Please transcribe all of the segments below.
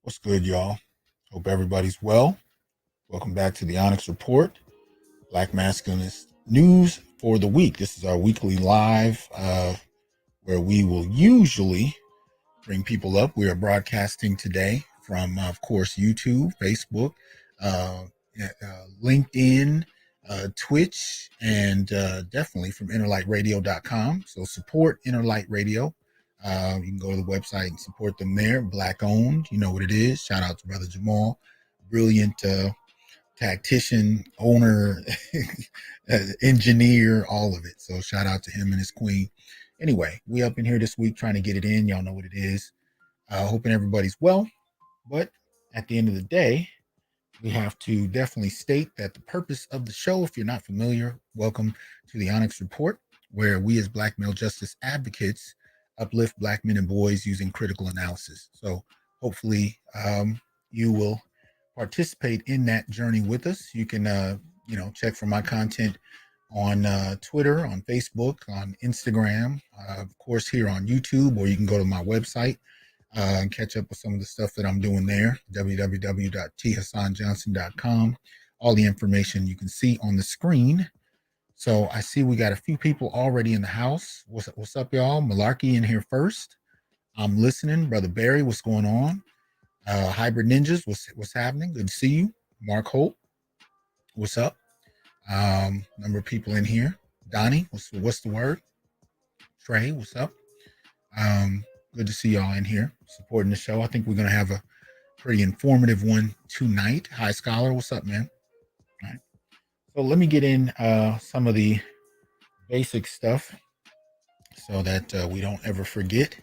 What's good, y'all? Hope everybody's well. Welcome back to the Onyx Report, Black Masculinist news for the week. This is our weekly live where we will usually bring people up. We are broadcasting today from, of course, YouTube, Facebook, LinkedIn, Twitch, and definitely from innerlightradio.com. So support Innerlight Radio. You can go to the website and support them there. Black owned, you know what it is. Shout out to Brother Jamal, brilliant tactician, owner, engineer, all of it. So shout out to him and his queen. Anyway, we up in here this week trying to get it in. Y'all know what it is. Hoping everybody's well. But at the end of the day, we have to definitely state that the purpose of the show, if you're not familiar, welcome to the Onyx Report, where we as Black male justice advocates uplift Black men and boys using critical analysis. So hopefully you will participate in that journey with us. You can, check for my content on Twitter, on Facebook, on Instagram, of course, here on YouTube, or you can go to my website and catch up with some of the stuff that I'm doing there, www.thasanjohnson.com. All the information you can see on the screen. So I see we got a few people already in the house. What's up, y'all? Malarkey in here first. I'm listening. Brother Barry, what's going on? Hybrid Ninjas, what's happening? Good to see you. Mark Holt, what's up? Number of people in here. Donnie, what's the word? Trey, what's up? Good to see y'all in here supporting the show. I think we're going to have a pretty informative one tonight. Hi, Scholar, what's up, man? All right. So let me get in some of the basic stuff so that we don't ever forget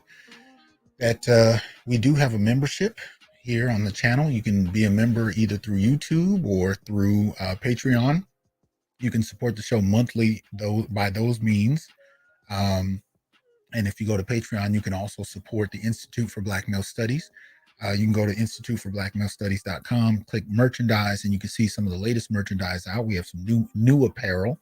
that we do have a membership here on the channel. You can be a member either through YouTube or through Patreon. You can support the show monthly by those means. And if you go to Patreon, you can also support the Institute for Black Male Studies. You can go to instituteforblackmalestudies.com, click merchandise, and you can see some of the latest merchandise out. We have some new apparel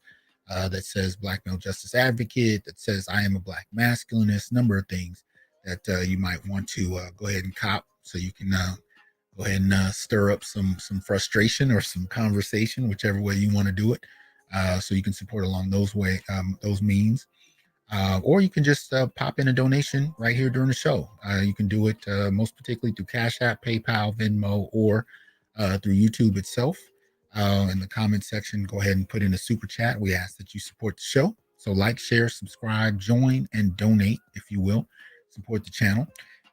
that says Black Male Justice Advocate, that says I am a Black Masculinist, number of things that you might want to go ahead and cop, so you can go ahead and stir up some frustration or some conversation, whichever way you want to do it. So you can support along those means. Or you can just pop in a donation right here during the show. You can do it most particularly through Cash App, PayPal, Venmo, or through YouTube itself. In the comment section, go ahead and put in a super chat. We ask that you support the show. So like, share, subscribe, join, and donate, if you will. Support the channel.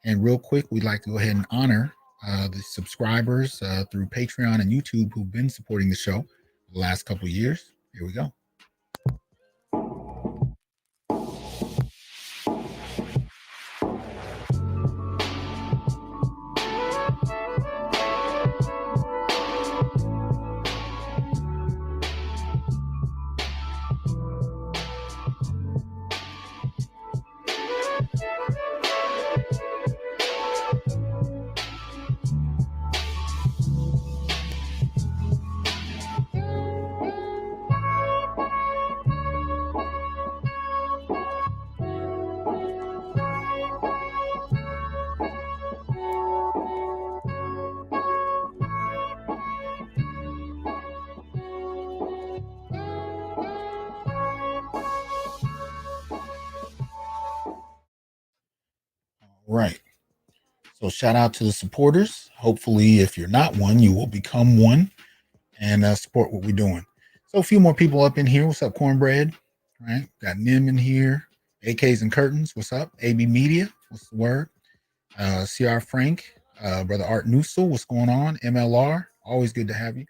And real quick, we'd like to go ahead and honor the subscribers through Patreon and YouTube who've been supporting the show the last couple of years. Here we go. right. So shout out to the supporters. Hopefully, if you're not one, you will become one and support what we're doing. So a few more people up in here. What's up, Cornbread? Right. Got Nim in here. AKs and Curtains. What's up? AB Media. What's the word? CR Frank. Brother Art Newsel. What's going on? MLR. Always good to have you.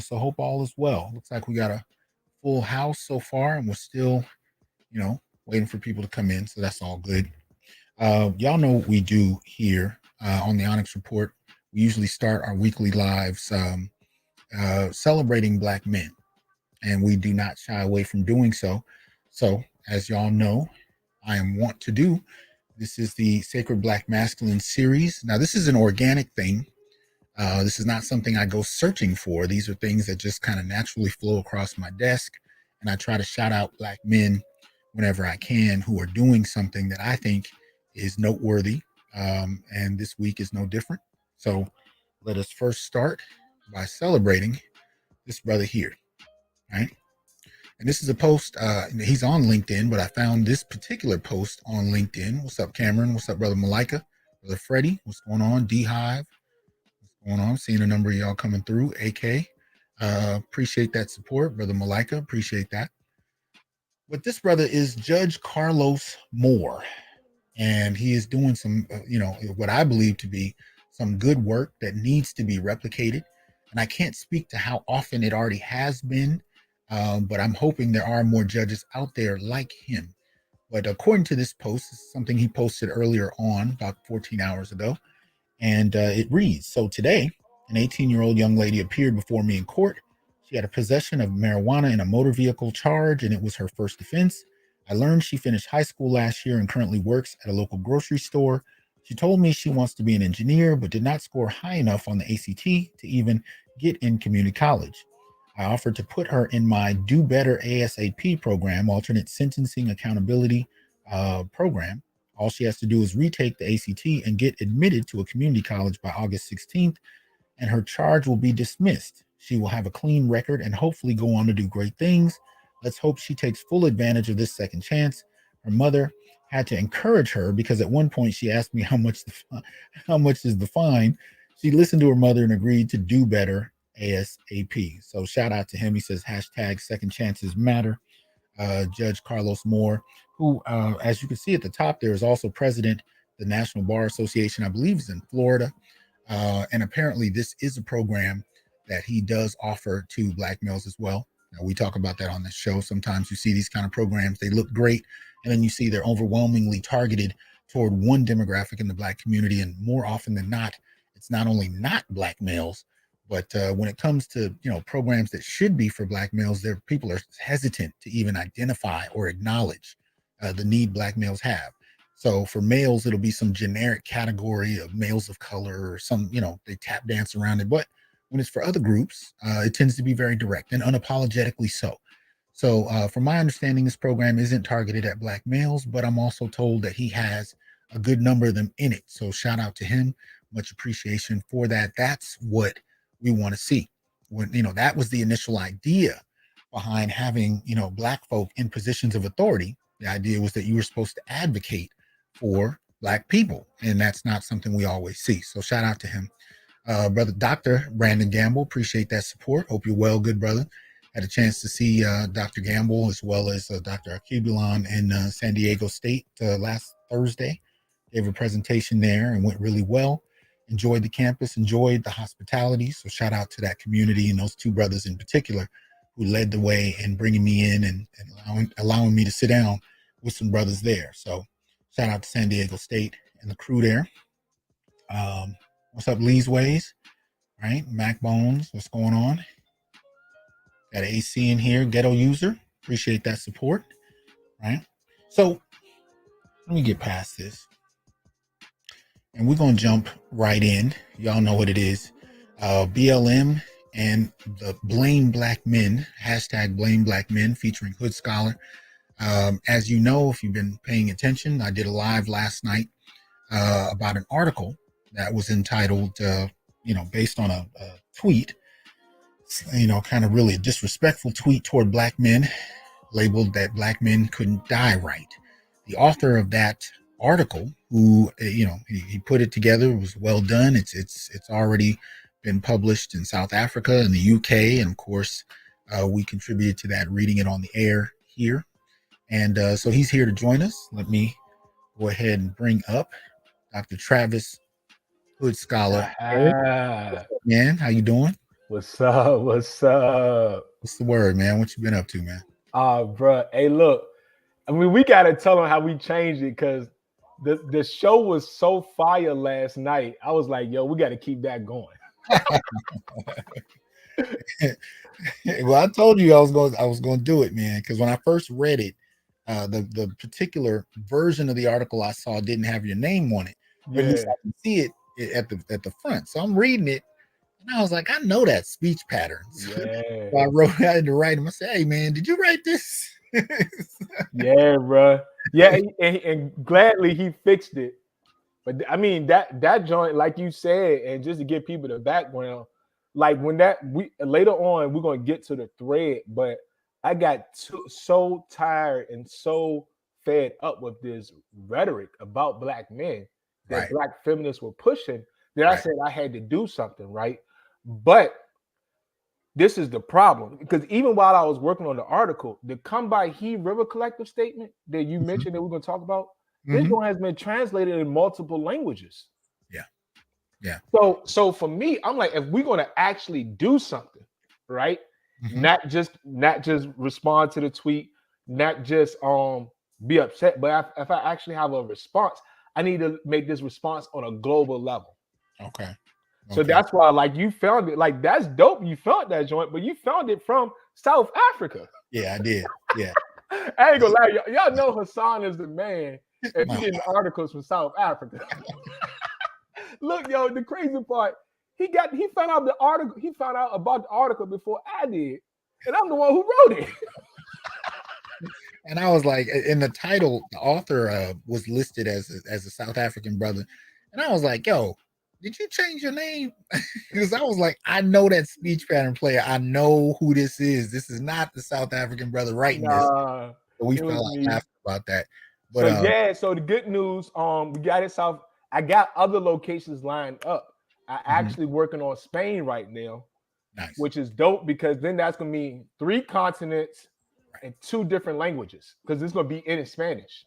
So hope all is well. Looks like we got a full house so far, and we're still, waiting for people to come in. So that's all good. Y'all know what we do here on the Onyx Report. We usually start our weekly lives celebrating Black men, and we do not shy away from doing so. So, as y'all know, I am want to do. This is the Sacred Black Masculine series. Now, this is an organic thing. This is not something I go searching for. These are things that just kind of naturally flow across my desk, and I try to shout out Black men whenever I can who are doing something that I think is noteworthy. And this week is no different. So let us first start by celebrating this brother here, right? And this is a post, he's on LinkedIn, but I found this particular post on LinkedIn. What's up, Cameron? What's up, Brother Malika? Brother Freddie, what's going on? D-Hive, what's going on? Seeing a number of y'all coming through. AK, appreciate that support. Brother Malika, appreciate that. But this brother is Judge Carlos Moore, and he is doing some, what I believe to be some good work that needs to be replicated. And I can't speak to how often it already has been, but I'm hoping there are more judges out there like him. But according to this post, this is something he posted earlier on, about 14 hours ago, and it reads, so today, an 18-year-old young lady appeared before me in court. She had a possession of marijuana in a motor vehicle charge, and it was her first offense. I learned she finished high school last year and currently works at a local grocery store. She told me she wants to be an engineer, but did not score high enough on the ACT to even get in community college. I offered to put her in my Do Better ASAP program, alternate sentencing accountability program. All she has to do is retake the ACT and get admitted to a community college by August 16th, and her charge will be dismissed. She will have a clean record and hopefully go on to do great things. Let's hope she takes full advantage of this second chance. Her mother had to encourage her because at one point she asked me how much is the fine. She listened to her mother and agreed to do better ASAP. So shout out to him. He says hashtag second chances matter. Judge Carlos Moore, who, as you can see at the top, there is also president of the National Bar Association, I believe is in Florida. And apparently this is a program that he does offer to Black males as well. Now, we talk about that on this show. Sometimes you see these kind of programs, they look great, and then you see they're overwhelmingly targeted toward one demographic in the Black community. And more often than not, it's not only not Black males, but when it comes to programs that should be for Black males, there people are hesitant to even identify or acknowledge the need Black males have. So for males, it'll be some generic category of males of color or some, they tap dance around it. But when it's for other groups, it tends to be very direct and unapologetically so. So from my understanding, this program isn't targeted at Black males, but I'm also told that he has a good number of them in it. So shout out to him. Much appreciation for that. That's what we want to see. When, that was the initial idea behind having, Black folk in positions of authority. The idea was that you were supposed to advocate for Black people, and that's not something we always see. So shout out to him. Brother Dr. Brandon Gamble, appreciate that support. Hope you're well, good brother. Had a chance to see Dr. Gamble as well as Dr. Akibulon in San Diego State last Thursday. Gave a presentation there and went really well. Enjoyed the campus, enjoyed the hospitality. So shout out to that community and those two brothers in particular who led the way in bringing me in and allowing me to sit down with some brothers there. So shout out to San Diego State and the crew there. What's up, Lee's Ways? Right, Mac Bones, what's going on? Got an AC in here, ghetto user. Appreciate that support. Right. So let me get past this. And we're going to jump right in. Y'all know what it is. BLM and the Blame Black Men, hashtag Blame Black Men, featuring Hood Scholar. As you know, if you've been paying attention, I did a live last night about an article that was entitled, based on a tweet, kind of really a disrespectful tweet toward Black men, labeled that Black men couldn't die right. The author of that article who he put it together. It was well done. It's already been published in South Africa and the UK, and of course, we contributed to that, reading it on the air here. And so he's here to join us. Let me go ahead and bring up Dr. Travis Hood Scholar. What's up, man? How you doing? What's up? What's up? What's the word, man? What you been up to, man? Bro. Hey, look. I mean, we gotta tell them how we changed it because the show was so fire last night. I was like, yo, we got to keep that going. Well, I told you I was going to do it, man, because when I first read it, the particular version of the article I saw didn't have your name on it, but at least I can see it at the front. So I'm reading it, and I was like, I know that speech pattern. Yeah. So I wrote out to write him. I said, hey, man, did you write this? Yeah, bro. Yeah, and gladly he fixed it. But I mean that joint, like you said, and just to give people the background, like when we later on we're gonna get to the thread, but I got so tired and so fed up with this rhetoric about black men that Right. black feminists were pushing that I Right. said I had to do something, right? But this is the problem, because even while I was working on the article, the Come By He River Collective statement that you mentioned that we're going to talk about, this one has been translated in multiple languages. Yeah. So for me, I'm like, if we're going to actually do something, right? Not just respond to the tweet, not just be upset, but if I actually have a response, I need to make this response on a global level. Okay. So that's why, like, you found it, like, that's dope. You found that joint, but you found it from South Africa. Yeah, I did. Yeah. I ain't gonna lie, y'all know Hasan is the man if you getting articles from South Africa. Look, yo, the crazy part, he found out about the article before I did, and I'm the one who wrote it. And I was like, in the title, the author was listed as a South African brother, and I was like, yo, did you change your name? Because I was like, I know that speech pattern player. I know who this is. This is not the South African brother writing this. So we fell out laughing about that. But so the good news, we got it South. I got other locations lined up. I actually working on Spain right now, which is dope, because then that's gonna mean 3 continents and 2 different languages, because it's gonna be in Spanish.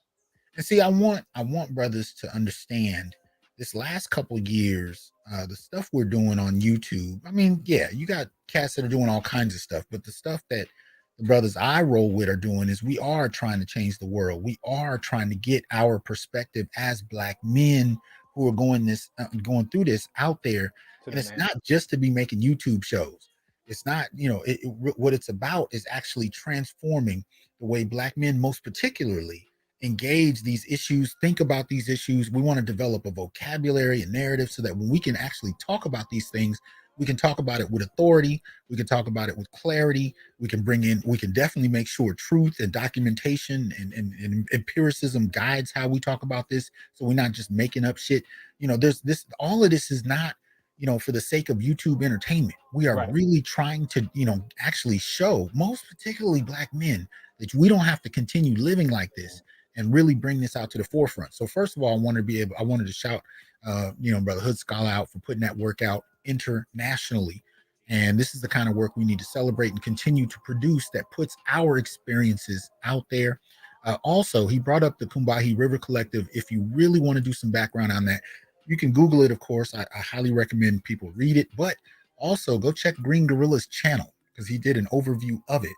And see, I want brothers to understand this last couple of years, the stuff we're doing on YouTube. I mean, yeah, you got cats that are doing all kinds of stuff, but the stuff that the brothers I roll with are doing is we are trying to change the world. We are trying to get our perspective as black men who are going through this out there. And it's not just to be making YouTube shows. It's not, what it's about is actually transforming the way black men, most particularly, engage these issues, think about these issues. We want to develop a vocabulary and narrative so that when we can actually talk about these things, we can talk about it with authority. We can talk about it with clarity. We can definitely make sure truth and documentation and empiricism guides how we talk about this. So we're not just making up shit. All of this is not, for the sake of YouTube entertainment. We are really trying to, actually show, most particularly black men, that we don't have to continue living like this, and really bring this out to the forefront. So first of all, I wanted to shout, Brother Hood Scholar out for putting that work out internationally. And this is the kind of work we need to celebrate and continue to produce that puts our experiences out there. Also, he brought up the Kumbahi River Collective. If you really want to do some background on that, you can Google it, of course. I highly recommend people read it, but also go check Green Gorilla's channel, because he did an overview of it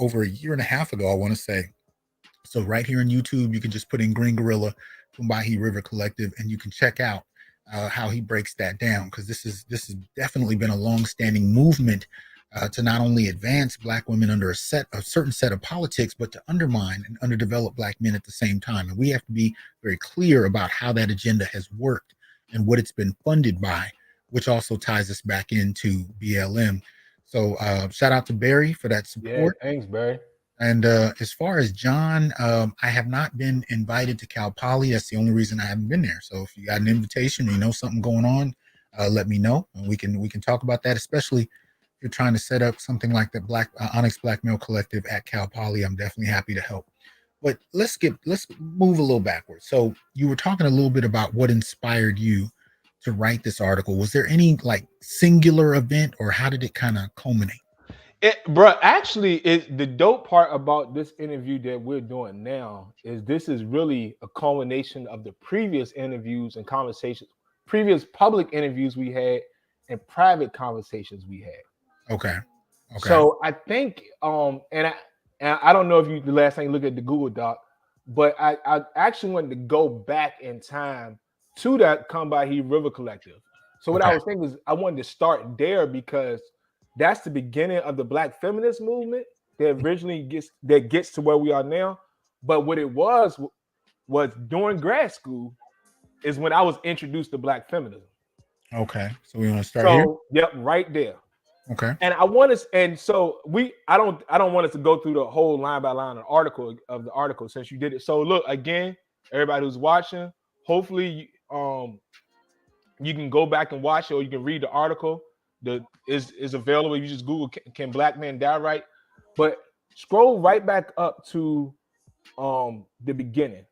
over a year and a half ago, I want to say. So right here on YouTube, you can just put in Green Gorilla, Kumbahi River Collective, and you can check out how he breaks that down, because this has definitely been a long-standing movement to not only advance black women under a certain set of politics, but to undermine and underdevelop black men at the same time. And we have to be very clear about how that agenda has worked and what it's been funded by, which also ties us back into BLM. So shout out to Barry for that support. Yeah, thanks, Barry. And as far as John, I have not been invited to Cal Poly. That's the only reason I haven't been there. So if you got an invitation or you know something going on, let me know, and we can talk about that. Especially if you're trying to set up something like the Onyx Black Male Collective at Cal Poly, I'm definitely happy to help. But let's move a little backwards. So you were talking a little bit about what inspired you to write this article. Was there any like singular event, or how did it kind of culminate? Actually, the dope part about this interview that we're doing now is this is really a culmination of the previous interviews and conversations, previous public interviews we had, and private conversations we had. Okay. So I think, and I don't know if you the last time you look at the Google Doc, but I actually wanted to go back in time to that Combahee River Collective. So what I was thinking is I wanted to start there because that's the beginning of the Black feminist movement that originally gets to where we are now. But what it was during grad school is when I was introduced to Black feminism. Okay, so we want to start here. Yep, right there. Okay. And I want us, and so I don't want us to go through the whole line by line of the article since you did it. So look, again, everybody who's watching, hopefully you can go back and watch it, or you can read the article. Is available. You just Google "Can Black Men Die Right?" But scroll right back up to the beginning.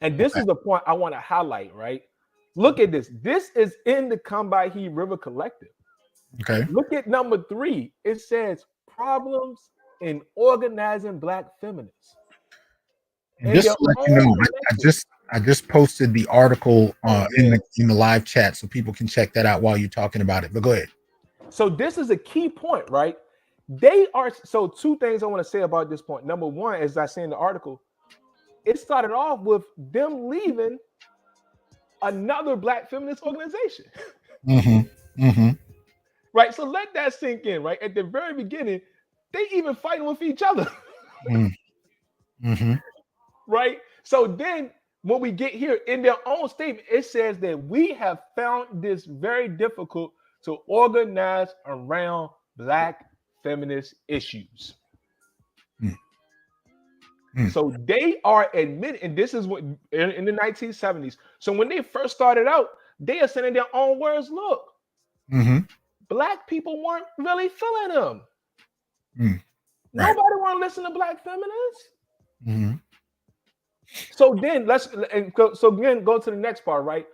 And this is the point I want to highlight, right? Look at this. This is in the Combahee River Collective. Okay. Look at number 3. It says problems in organizing Black feminists. And just to let you know, I just posted the article in the live chat, so people can check that out while you're talking about it. But go ahead. So this is a key point, right? They are so two things I want to say about this point. Number one, as I say in the article, it started off with them leaving another Black feminist organization. Right. So let that sink in, right? At the very beginning, they even fighting with each other. Right. So then when we get here in their own statement, it says that we have found this very difficult to organize around Black feminist issues. So they are admitting, and this is what in the 1970s. So when they first started out, they are saying in their own words, look, Black people weren't really feeling them. Nobody want to listen to Black feminists. So then so again, go to the next part, right?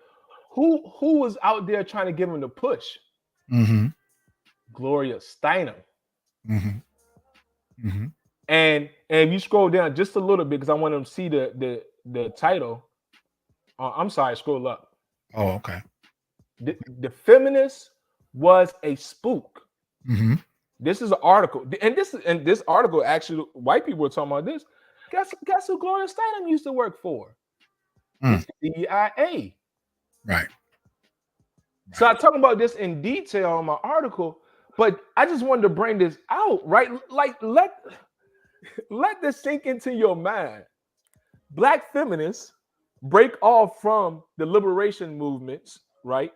Who was out there trying to give them the push? Gloria Steinem. And if you scroll down just a little bit, because I want them to see the title. I'm sorry, scroll up. Oh, okay. The feminist was a spook. This is an article, and this article actually, white people were talking about this. Guess who Gloria Steinem used to work for? The CIA. Right. So I talk about this in detail in my article, but I just wanted to bring this out, right? Like let this sink into your mind. Black feminists break off from the liberation movements, right?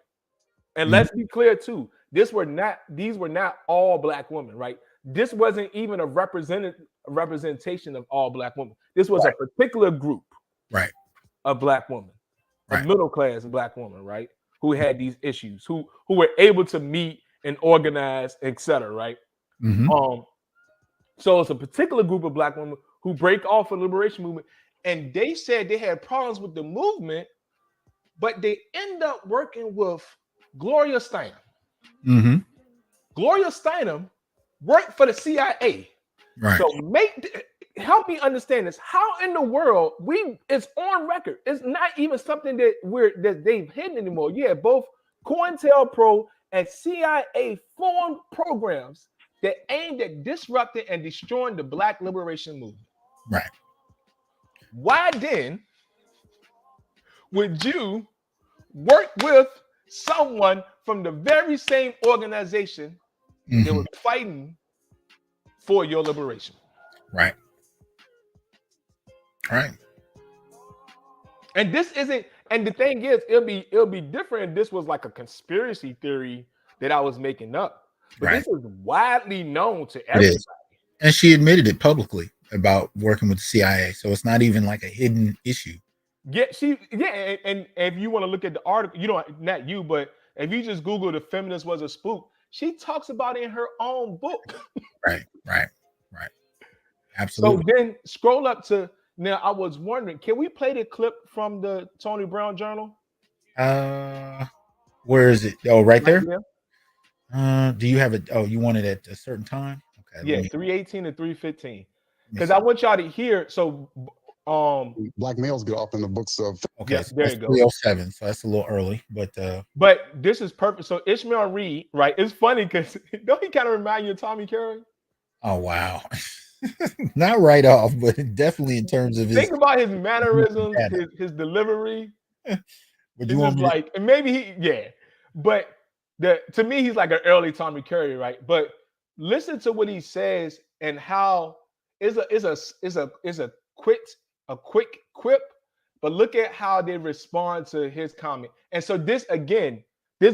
And let's be clear too. These were not all Black women, right? This wasn't even a representation of all Black women. This was a particular group, right, of Black women, a middle class Black woman, right, who had these issues, who were able to meet and organize, etc. Right. So it's a particular group of Black women who break off the liberation movement, and they said they had problems with the movement, but they end up working with Gloria Steinem. Gloria Steinem worked for the CIA. Right. So help me understand this. How in the world it's on record? It's not even something that they've hidden anymore. Yeah, both COINTELPRO and CIA formed programs that aimed at disrupting and destroying the Black liberation movement. Right. Why then would you work with someone from the very same organization that was fighting for your liberation? Right. Right. And this isn't, and the thing is, it'll be different if this was like a conspiracy theory that I was making up. But this is widely known to everybody. And she admitted it publicly about working with the CIA. So it's not even like a hidden issue. Yeah, and if you want to look at the article, not you, but if you just Google "the feminist was a spook," she talks about it in her own book. Right. Absolutely. So then scroll up to Now, I was wondering, can we play the clip from the Tony Brown Journal? Where is it? Oh, right there. There? Do you have it? Oh, you want it at a certain time? Okay. Yeah, 3:18 to 3:15. Because see. I want y'all to hear. So, Black males get off in the books of. Okay, yeah, so there that's you go. 307, so that's a little early, but this is perfect. So Ishmael Reed, right? It's funny because don't he kind of remind you of Tommy Carey? oh wow. Not right off, but definitely in terms of his. Think about his mannerisms, his delivery. But you want me like, and maybe he, yeah. But to me, he's like an early Tommy Carey, right? But listen to what he says and how is a quick quip, but look at how they respond to his comment. And so this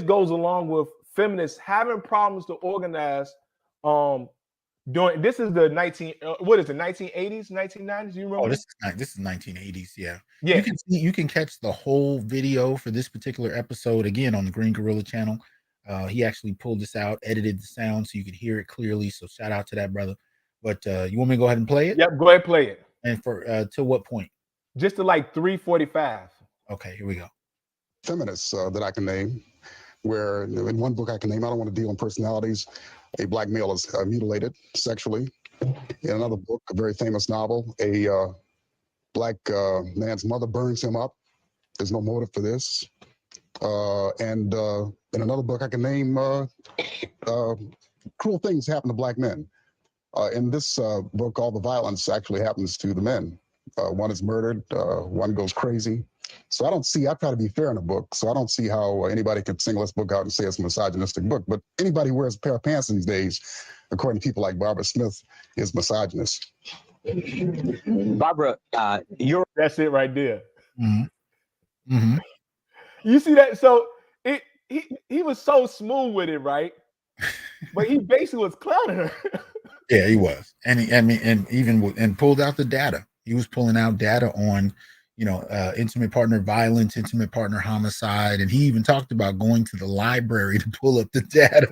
goes along with feminists having problems to organize. This is the 1980s, 1990s? You remember? Oh, this is 1980s. Yeah. Yeah. You can catch the whole video for this particular episode again on the Green Gorilla channel. He actually pulled this out, edited the sound so you could hear it clearly. So shout out to that brother. But you want me to go ahead and play it? Yep, go ahead, play it. And for to what point? Just to like 3:45. Okay, here we go. Feminists that I can name, where in one book I can name, I don't want to deal in personalities, a black male is mutilated sexually. In another book, a very famous novel, a black man's mother burns him up. There's no motive for this. And in another book I can name, cruel things happen to black men. In this book, all the violence actually happens to the men. One is murdered, one goes crazy. So I try to be fair in a book, so I don't see how anybody could single this book out and say it's a misogynistic book. But anybody who wears a pair of pants these days, according to people like Barbara Smith, is misogynist. Barbara, that's it right there. Mm-hmm. Mm-hmm. You see that? So he was so smooth with it, right? But he basically was clowning her. Yeah, he was, and pulled out the data. He was pulling out data on, intimate partner violence, intimate partner homicide, and he even talked about going to the library to pull up the data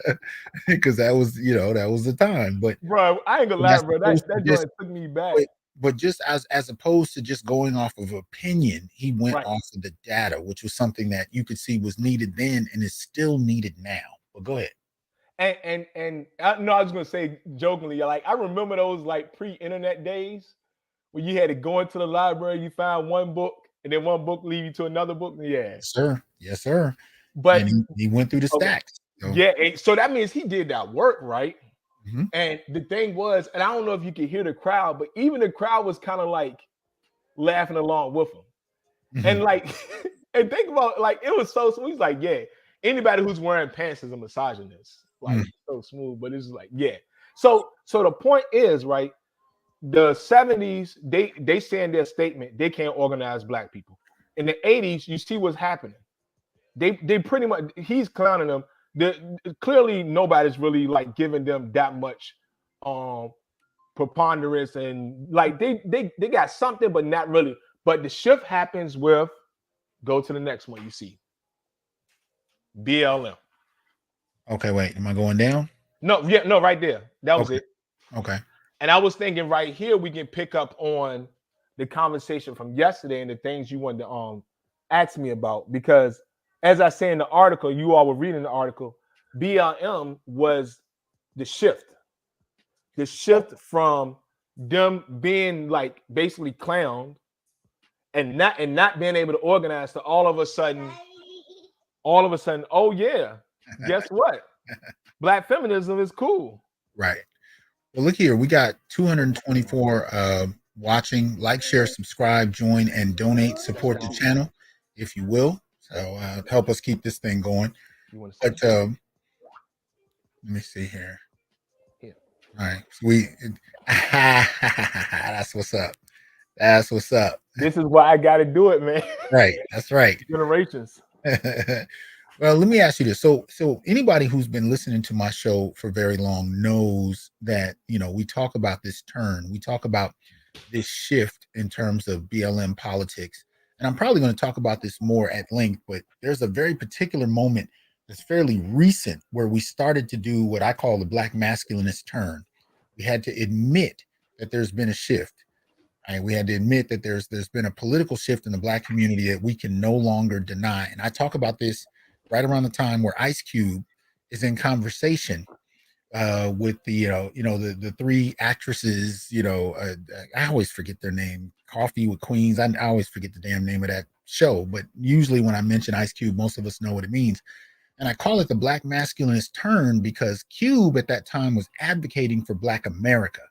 because that was the time. But bro, I ain't gonna lie, bro. That joint took me back. But just as opposed to just going off of opinion, he went right. off of the data, which was something that you could see was needed then and is still needed now. But go ahead. And I was gonna say jokingly, like I remember those like pre-internet days where you had to go into the library, you find one book, and then one book lead you to another book. Yeah, yes, sir. But he went through the stacks. So. Yeah, so that means he did that work, right? Mm-hmm. And the thing was, and I don't know if you could hear the crowd, but even the crowd was kind of like laughing along with him. Mm-hmm. And like, and think about like it was so smooth. He's like, yeah, anybody who's wearing pants is a misogynist. Like so smooth, but it's like, yeah. So the point is, right? The 70s, they say in their statement they can't organize black people. In the 80s, you see what's happening. They pretty much he's clowning them. Clearly nobody's really like giving them that much preponderance and like they got something, but not really. But the shift happens with go to the next one you see. BLM. Okay, wait. Am I going down? No, right there. That was it. Okay. And I was thinking right here we can pick up on the conversation from yesterday and the things you wanted to ask me about. Because as I say in the article, you all were reading the article, BLM was the shift. The shift from them being like basically clowned and not being able to organize to all of a sudden, oh yeah, guess what? Black feminism is cool. Right. Well, look here. We got 224 watching. Like, share, subscribe, join, and donate. Support the channel, if you will. So help us keep this thing going. But let me see here. All right. That's what's up. That's what's up. This is why I got to do it, man. Right. That's right. Generations. Well, let me ask you this. So anybody who's been listening to my show for very long knows that, we talk about this turn. We talk about this shift in terms of BLM politics. And I'm probably going to talk about this more at length, but there's a very particular moment that's fairly recent where we started to do what I call the Black masculinist turn. We had to admit that there's been a shift. And we had to admit that there's been a political shift in the Black community that we can no longer deny. And I talk about this right around the time where Ice Cube is in conversation with the the three actresses. I always forget their name. Coffee with Queens. I always forget the damn name of that show. But usually when I mention Ice Cube, most of us know what it means. And I call it the Black masculinist turn because Cube at that time was advocating for Black America.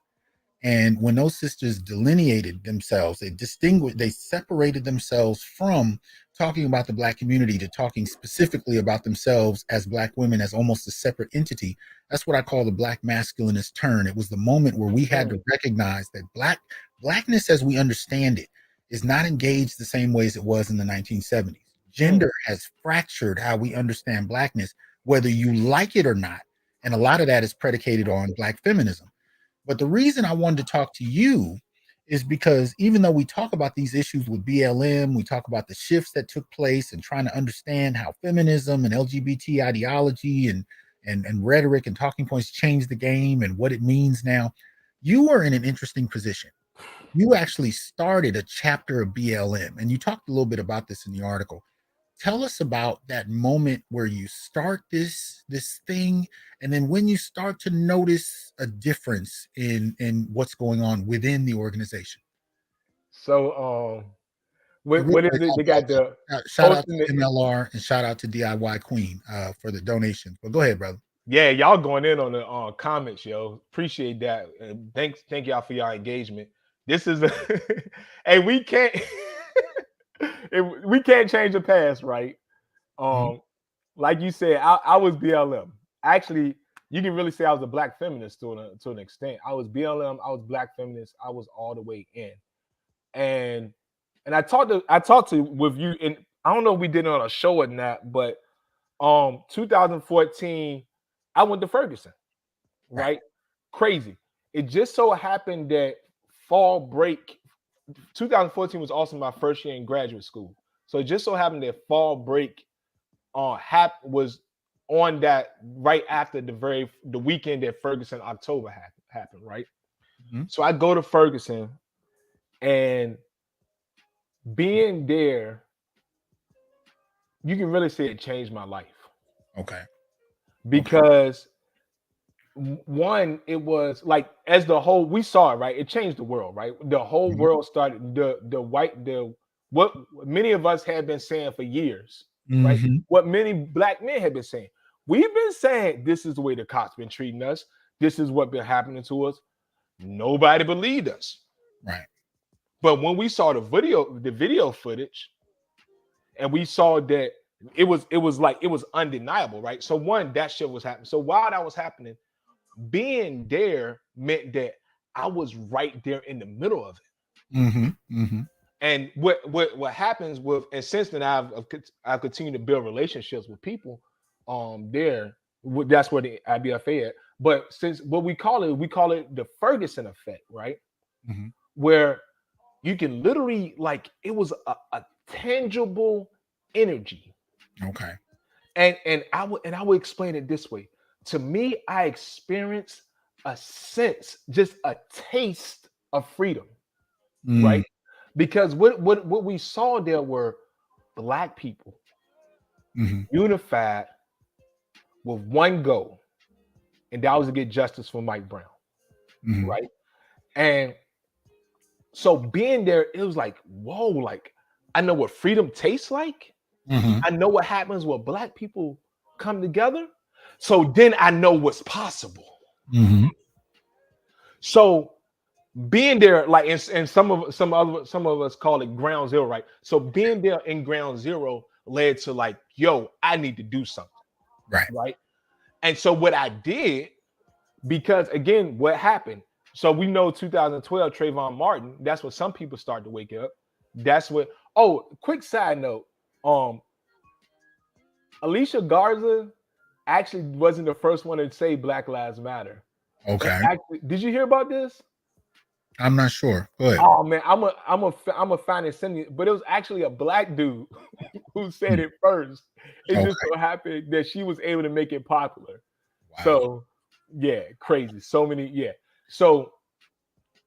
And when those sisters delineated themselves, they separated themselves from talking about the Black community to talking specifically about themselves as Black women as almost a separate entity. That's what I call the Black masculinist turn. It was the moment where we had to recognize that Blackness as we understand it is not engaged the same way as it was in the 1970s. Gender has fractured how we understand Blackness, whether you like it or not. And a lot of that is predicated on Black feminism. But the reason I wanted to talk to you is because even though we talk about these issues with BLM, we talk about the shifts that took place and trying to understand how feminism and LGBT ideology and rhetoric and talking points changed the game and what it means now, you are in an interesting position. You actually started a chapter of BLM, and you talked a little bit about this in the article. Tell us about that moment where you start this thing, and then when you start to notice a difference in what's going on within the organization. So what is it? They got the shout out to MLR and shout out to DIY Queen for the donation. But go ahead, brother. Yeah, y'all going in on the comments, yo. Appreciate that. Thank y'all for y'all engagement. This is hey, we can't we can't change the past, right? Like you said, I was BLM. Actually, you can really say I was a Black feminist to an extent. I was BLM, I was Black feminist, I was all the way in. And I talked to with you, and I don't know if we did it on a show or not, but 2014, I went to Ferguson, right? Crazy. It just so happened that fall break 2014 was also my first year in graduate school. So it just so happened that fall break was on that right after the weekend that Ferguson October happened, right? So I go to Ferguson, and being there, you can really say it changed my life. Okay. Because one, it was like as the whole we saw it, right? It changed the world, right? The whole world started what many of us had been saying for years, right? What many Black men had been saying. We've been saying this is the way the cops been treating us. This is what been happening to us. Nobody believed us, right? But when we saw the video footage, and we saw that it was undeniable, right? So one, that shit was happening. So while that was happening, being there meant that I was right there in the middle of it. And what happens with, and since then I've continued to build relationships with people there. That's where the IBFA at. But since what we call it the Ferguson effect, right? Where you can literally, like, it was a tangible energy. Okay. And I would explain it this way. To me, I experienced a sense, just a taste of freedom, right? Because what we saw there were Black people unified with one goal, and that was to get justice for Mike Brown, right? And so being there, it was like, whoa, like, I know what freedom tastes like. I know what happens when Black people come together. So then I know what's possible. So being there, like, and some of us call it ground zero, right? So being there in ground zero led to, like, yo, I need to do something, right? And so what I did, because again, what happened? So we know 2012 Trayvon Martin. That's what some people start to wake up. That's what. Oh, quick side note. Alicia Garza actually wasn't the first one to say Black Lives Matter. Okay. Actually, did you hear about this? I'm not sure. Go ahead. Oh man, I'm a find and send you. But it was actually a Black dude who said it first. It just so happened that she was able to make it popular. Wow. So yeah, crazy. So many, yeah. So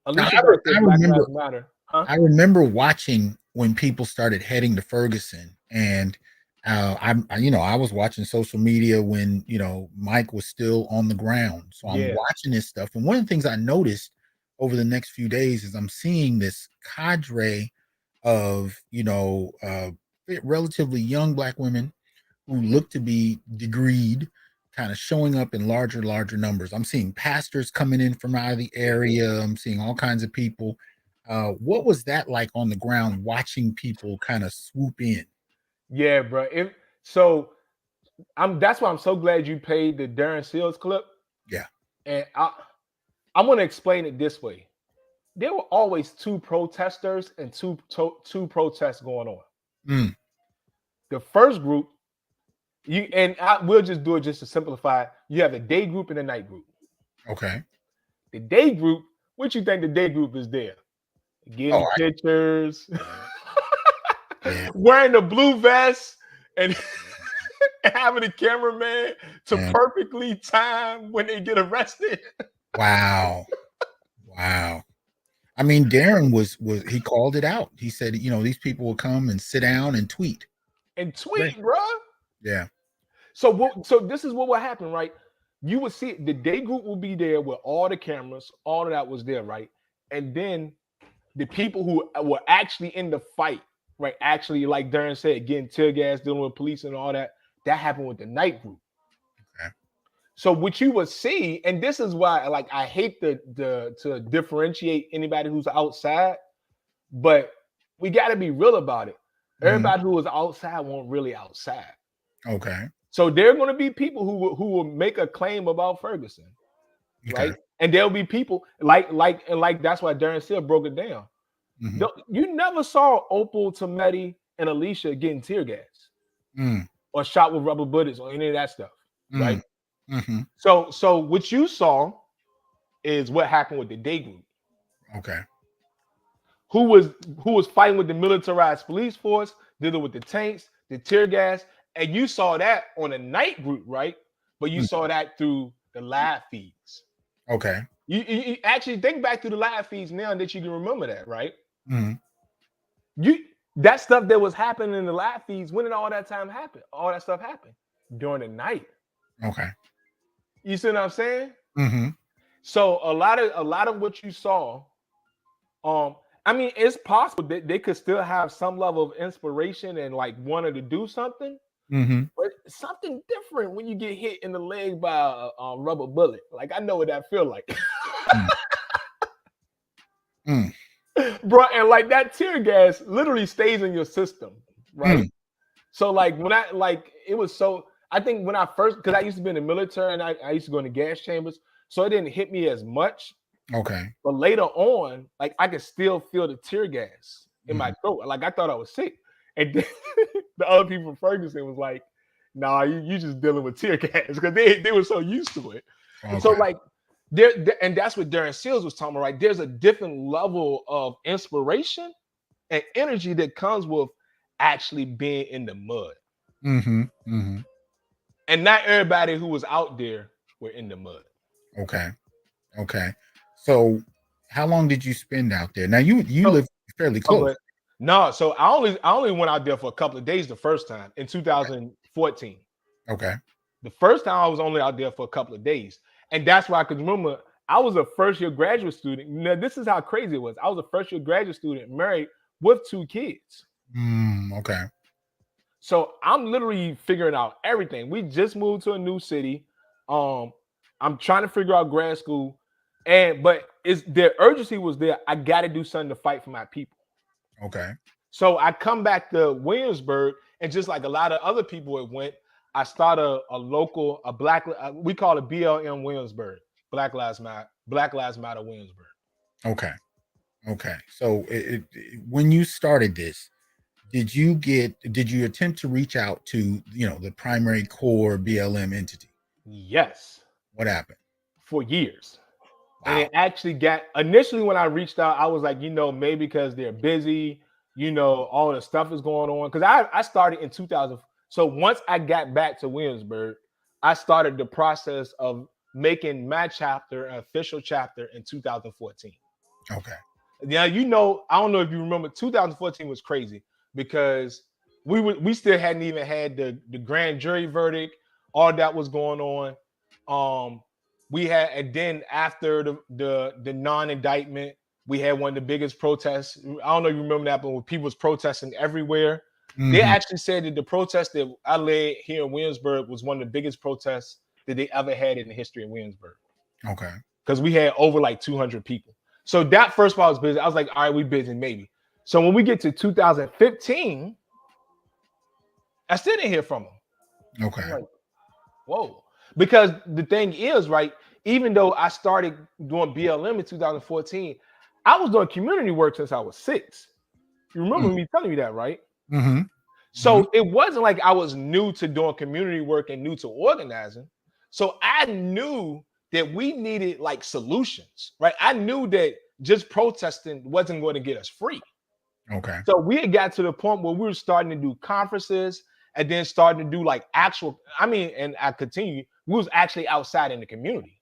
Alicia Garza said Black Lives Matter. I remember watching when people started heading to Ferguson, and I was watching social media when Mike was still on the ground, so I'm watching this stuff. And one of the things I noticed over the next few days is I'm seeing this cadre of relatively young Black women who look to be degreed, kind of showing up in larger numbers. I'm seeing pastors coming in from out of the area. I'm seeing all kinds of people. What was that like on the ground, watching people kind of swoop in? Yeah, bro. That's why I'm so glad you played the Darren Seals clip. Yeah. And I'm going to explain it this way. There were always two protesters and two protests going on. Mm. The first group, we'll just do it just to simplify it. You have the day group and the night group. Okay. The day group, what you think the day group is there? Getting pictures, wearing the blue vest, and having a cameraman to perfectly time when they get arrested. Wow. I mean, Darren was he called it out. He said, these people will come and sit down and tweet. Bro. Yeah. So this is what will happen, right? You will see the day group will be there with all the cameras, all of that was there, right? And then the people who were actually in the fight, right? Actually, like Darren said, getting tear gas, dealing with police and all that happened with the night group. Okay. So what you would see, and this is why, like, I hate to differentiate anybody who's outside, but we got to be real about it. Everybody who is outside won't really outside. Okay. So there are going to be people who will make a claim about Ferguson, right? And there'll be people like that's why Darren Seal broke it down. Mm-hmm. You never saw Opal, Tameti, and Alicia getting tear gas or shot with rubber bullets or any of that stuff, right? Mm-hmm. So what you saw is what happened with the day group. Okay. Who was fighting with the militarized police force, dealing with the tanks, the tear gas, and you saw that on a night group, right? But you saw that through the live feeds. Okay. You actually think back to the live feeds now that you can remember that, right? Mm-hmm. That stuff that was happening in the live feeds, when did all that time happen? All that stuff happened during the night. Okay. You see what I'm saying? Mm-hmm. So a lot of what you saw, I mean, it's possible that they could still have some level of inspiration and like wanted to do something. Mm-hmm. But something different when you get hit in the leg by a rubber bullet. Like, I know what that feel like. Bro, and like that tear gas literally stays in your system, right? So like I think when I first, because I used to be in the military and I used to go in the gas chambers, so it didn't hit me as much. Okay. But later on, like I could still feel the tear gas in my throat. Like I thought I was sick. And then the other people from Ferguson was like, nah, you just dealing with tear gas, because they were so used to it. Okay. So like and that's what Darren Seals was talking about, right? There's a different level of inspiration and energy that comes with actually being in the mud. Mm-hmm. Mm-hmm. And not everybody who was out there were in the mud. Okay. So how long did you spend out there? Now you live fairly close. No, so I only went out there for a couple of days the first time in 2014. Okay. The first time I was only out there for a couple of days. And that's why I could remember I was a first-year graduate student. Now, this is how crazy it was. I was a first-year graduate student married with 2 kids. Okay. So I'm literally figuring out everything. We just moved to a new city. I'm trying to figure out grad school. But their urgency was there. I got to do something to fight for my people. Okay. So I come back to Williamsburg, and just like a lot of other people it went, I started a black, we call it BLM Williamsburg, Black Lives Matter Williamsburg. Okay. So when you started this, did you attempt to reach out to the primary core BLM entity? Yes. What happened? For years. Wow. And it actually initially when I reached out, I was like, maybe because they're busy, all the stuff is going on. Because I started in 2000. So once I got back to Williamsburg, I started the process of making my chapter an official chapter in 2014. Okay. Now, you know, I don't know if you remember, 2014 was crazy because we still hadn't even had the grand jury verdict. All that was going on. We had, and then after the non-indictment, we had one of the biggest protests. I don't know if you remember that, but when people was protesting everywhere, they actually said that the protest that I led here in Williamsburg was one of the biggest protests that they ever had in the history of Williamsburg. Okay. Because we had over like 200 people. So that first part was busy. I was like, all right, we busy maybe. So when we get to 2015, I still didn't hear from them. Okay. Like, whoa. Because the thing is, right, even though I started doing BLM in 2014, I was doing community work since I was 6. You remember me telling you that, right? So it wasn't like I was new to doing community work and new to organizing. So I knew that we needed like solutions, right? I knew that just protesting wasn't going to get us free. Okay. So we had got to the point where we were starting to do conferences and then starting to do like actual, and I continue, we was actually outside in the community.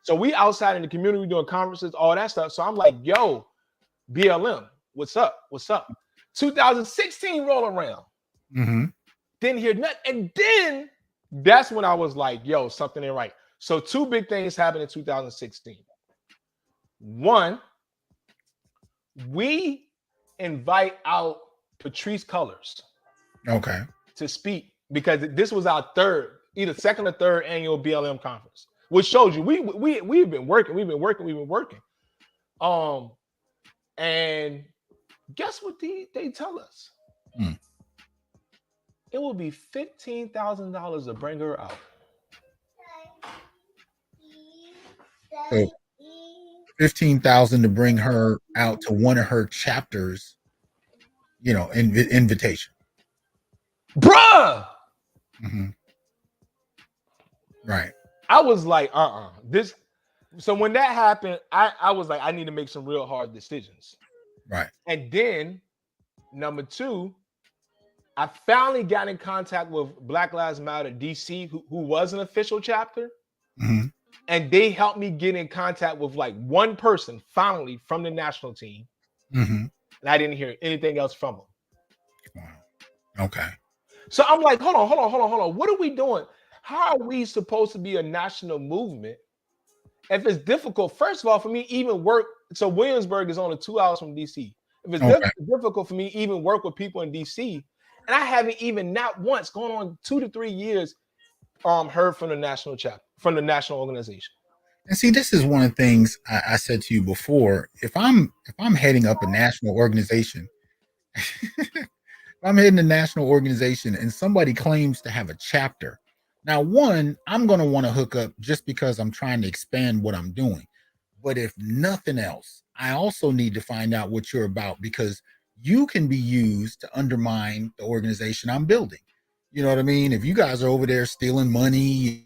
So we outside in the community doing conferences, all that stuff. So I'm like, yo, BLM, what's up? What's up? 2016 roll around. Didn't hear nothing. And then that's when I was like, yo, something ain't right. So 2 big things happened in 2016. One, we invite out Patrice Cullors to speak because this was our either second or third annual BLM conference, which shows you we've been working. And guess what they tell us? It will be $15,000 to bring her out. So 15,000 to bring her out to one of her chapters, you know, invitation. Bruh. Right. I was like, this. So when that happened, I was like, I need to make some real hard decisions. Right. And then number 2, I finally got in contact with Black Lives Matter DC, who was an official chapter. And they helped me get in contact with like one person finally from the national team. And I didn't hear anything else from them. Wow. Okay. So I'm like, hold on. What are we doing? How are we supposed to be a national movement if it's difficult? First of all, for me, even work. So Williamsburg is only 2 hours from DC. If it's difficult for me, even work with people in DC, and I haven't even not once going on 2 to 3 years, heard from the national chapter, from the national organization. And see, this is one of the things I said to you before. If I'm heading up a national organization, if I'm heading a national organization and somebody claims to have a chapter, now one, I'm going to want to hook up just because I'm trying to expand what I'm doing. But if nothing else, I also need to find out what you're about because you can be used to undermine the organization I'm building. You know what I mean? If you guys are over there stealing money,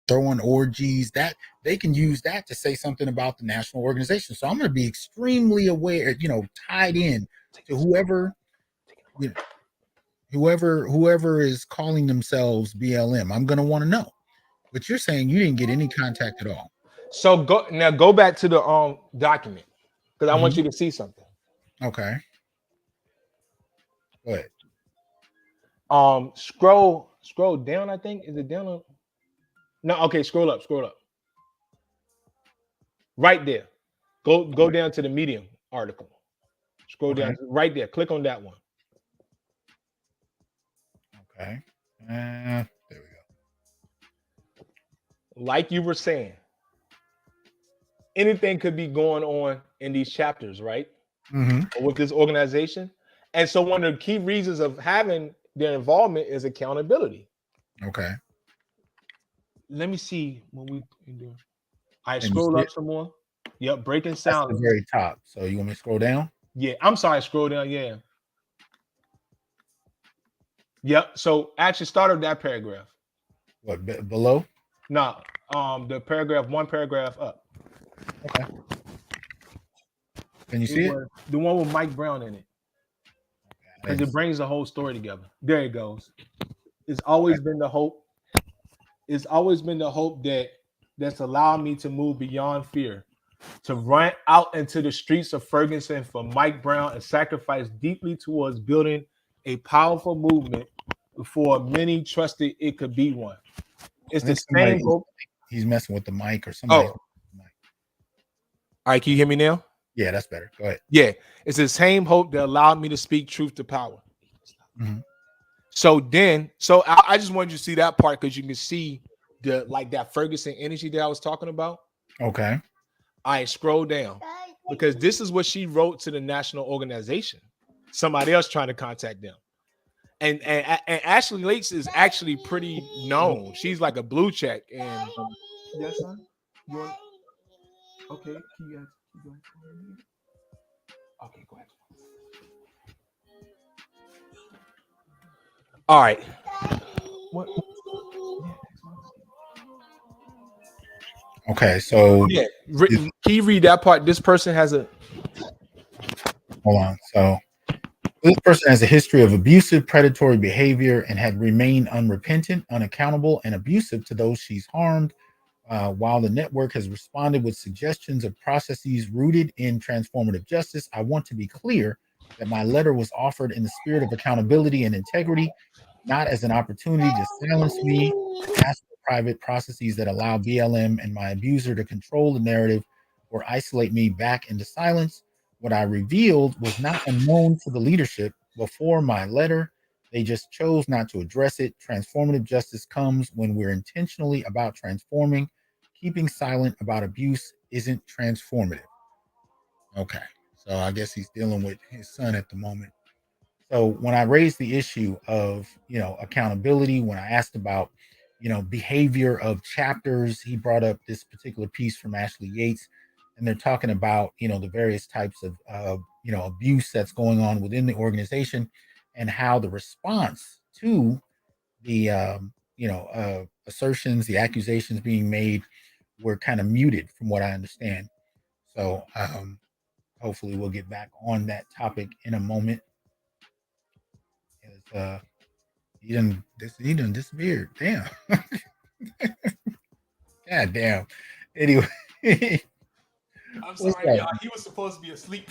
throwing orgies, that they can use that to say something about the national organization. So I'm going to be extremely aware, you know, tied in to whoever is calling themselves BLM. I'm going to want to know. But you're saying you didn't get any contact at all. So go back to the document because I want you to see something. Okay. Go ahead. Scroll down. I think is it down? No. Okay. Scroll up. Right there. Go down to the Medium article. Scroll down right there. Click on that one. Okay. There we go. Like you were saying, anything could be going on in these chapters, right? With this organization. And so one of the key reasons of having their involvement is accountability. Okay. Let me see what we can do. I scroll up some more. Yep, breaking sound. That's the very top. So you want me to scroll down? Yeah, I'm sorry, scroll down. Yeah. Yep. So actually start with that paragraph. What, below? No, the paragraph, one paragraph up. Okay. Can you see it? The one with Mike Brown in it. Because it brings the whole story together. There it goes. It's always been the hope. It's always been the hope that's allowed me to move beyond fear, to run out into the streets of Ferguson for Mike Brown and sacrifice deeply towards building a powerful movement before many trusted it could be one. It's the same hope. He's messing with the mic or somebody. Oh. All right, can you hear me now? Yeah, that's better. Go ahead. Yeah, it's the same hope that allowed me to speak truth to power. Mm-hmm. So I just wanted you to see that part because you can see the that Ferguson energy that I was talking about. Okay. All right, scroll down because this is what she wrote to the national organization. Somebody else trying to contact them. And Ashley Lates is actually pretty known. She's like a blue check. And yes, son. You want... Okay, can you guys go ahead? Okay, go ahead. All right. What? Okay, so yeah, can you read that part? This person has a. Hold on. So this person has a history of abusive, predatory behavior and had remained unrepentant, unaccountable, and abusive to those she's harmed. While the network has responded with suggestions of processes rooted in transformative justice, I want to be clear that my letter was offered in the spirit of accountability and integrity, not as an opportunity to silence me, ask for private processes that allow BLM and my abuser to control the narrative or isolate me back into silence. What I revealed was not unknown to the leadership before my letter. They just chose not to address it. Transformative justice comes when we're intentionally about transforming. Keeping silent about abuse isn't transformative. Okay, so I guess he's dealing with his son at the moment. So when I raised the issue of, accountability, when I asked about, behavior of chapters, he brought up this particular piece from Ashley Yates, and they're talking about, the various types of, abuse that's going on within the organization and how the response to the, assertions, the accusations being made were kind of muted from what I understand. So hopefully we'll get back on that topic in a moment. He done disappeared. Damn. God damn. Anyway. I'm sorry, y'all. He was supposed to be asleep.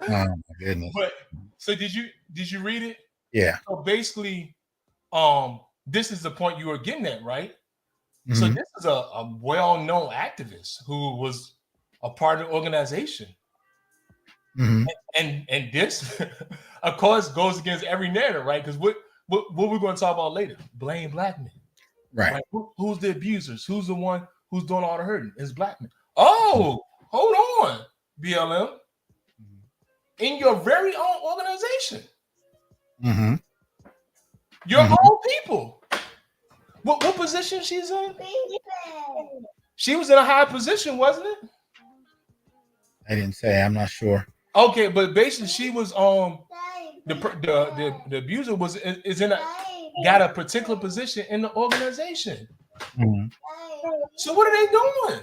Oh my goodness. But so did you read it? Yeah. So basically, this is the point you were getting at, right? Mm-hmm. So this is a well-known activist who was a part of the organization. Mm-hmm. And this, of course, goes against every narrative, right? Because what we're going to talk about later, blame black men. Right. Who's the abusers? Who's the one who's doing all the hurting? It's black men. Oh, hold on, BLM. In your very own organization. Mm-hmm. Your own people. What position she's in? She was in a high position, wasn't it? I didn't say. I'm not sure. Okay, but basically she was the abuser got a particular position in the organization. Mm-hmm. So what are they doing?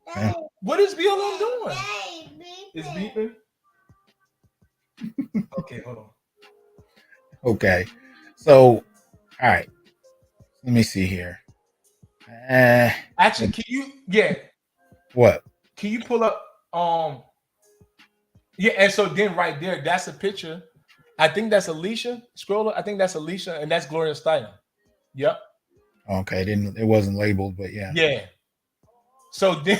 Okay. What is BLM doing? It's beeping. Okay, hold on. Okay, so all right. Let me see here. Actually, can you? Yeah. What? Can you pull up? Yeah, and so then right there, that's a picture. I think that's Alicia. Scroll. I think that's Alicia, and that's Gloria Steinem. Yep. Okay, it wasn't labeled, but yeah. Yeah. So then,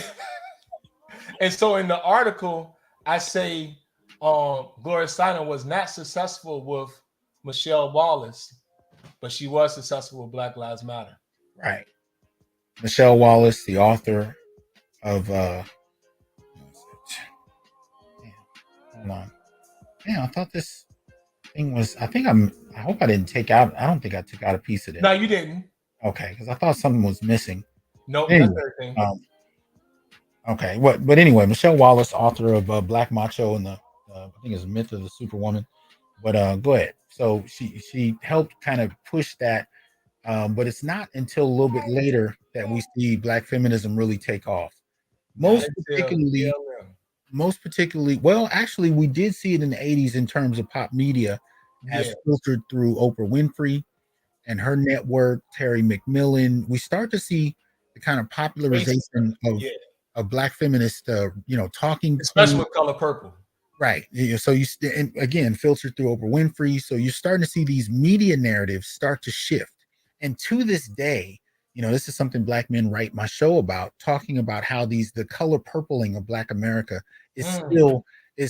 and so in the article, I say Gloria Steinem was not successful with Michelle Wallace, but she was successful with Black Lives Matter. Right. Michelle Wallace, the author of hold on. Yeah, I thought this thing was. I hope I didn't take out. I don't think I took out a piece of it. No, you didn't. Okay, because I thought something was missing. No, anyway, that's everything. Okay, but anyway, Michelle Wallace, author of Black Macho and the I think it's Myth of the Superwoman. But go ahead. So she helped kind of push that, but it's not until a little bit later that we see Black feminism really take off. Most particularly, well, actually, we did see it in the 80s in terms of pop media, as filtered through Oprah Winfrey and her network, Terry McMillan. We start to see the kind of popularization of black feminist, talking especially to, with color purple. right. So and again, filtered through Oprah Winfrey. So you're starting to see these media narratives start to shift. And to this day, this is something Black Men Write my show about, talking about how the color purpling of Black America is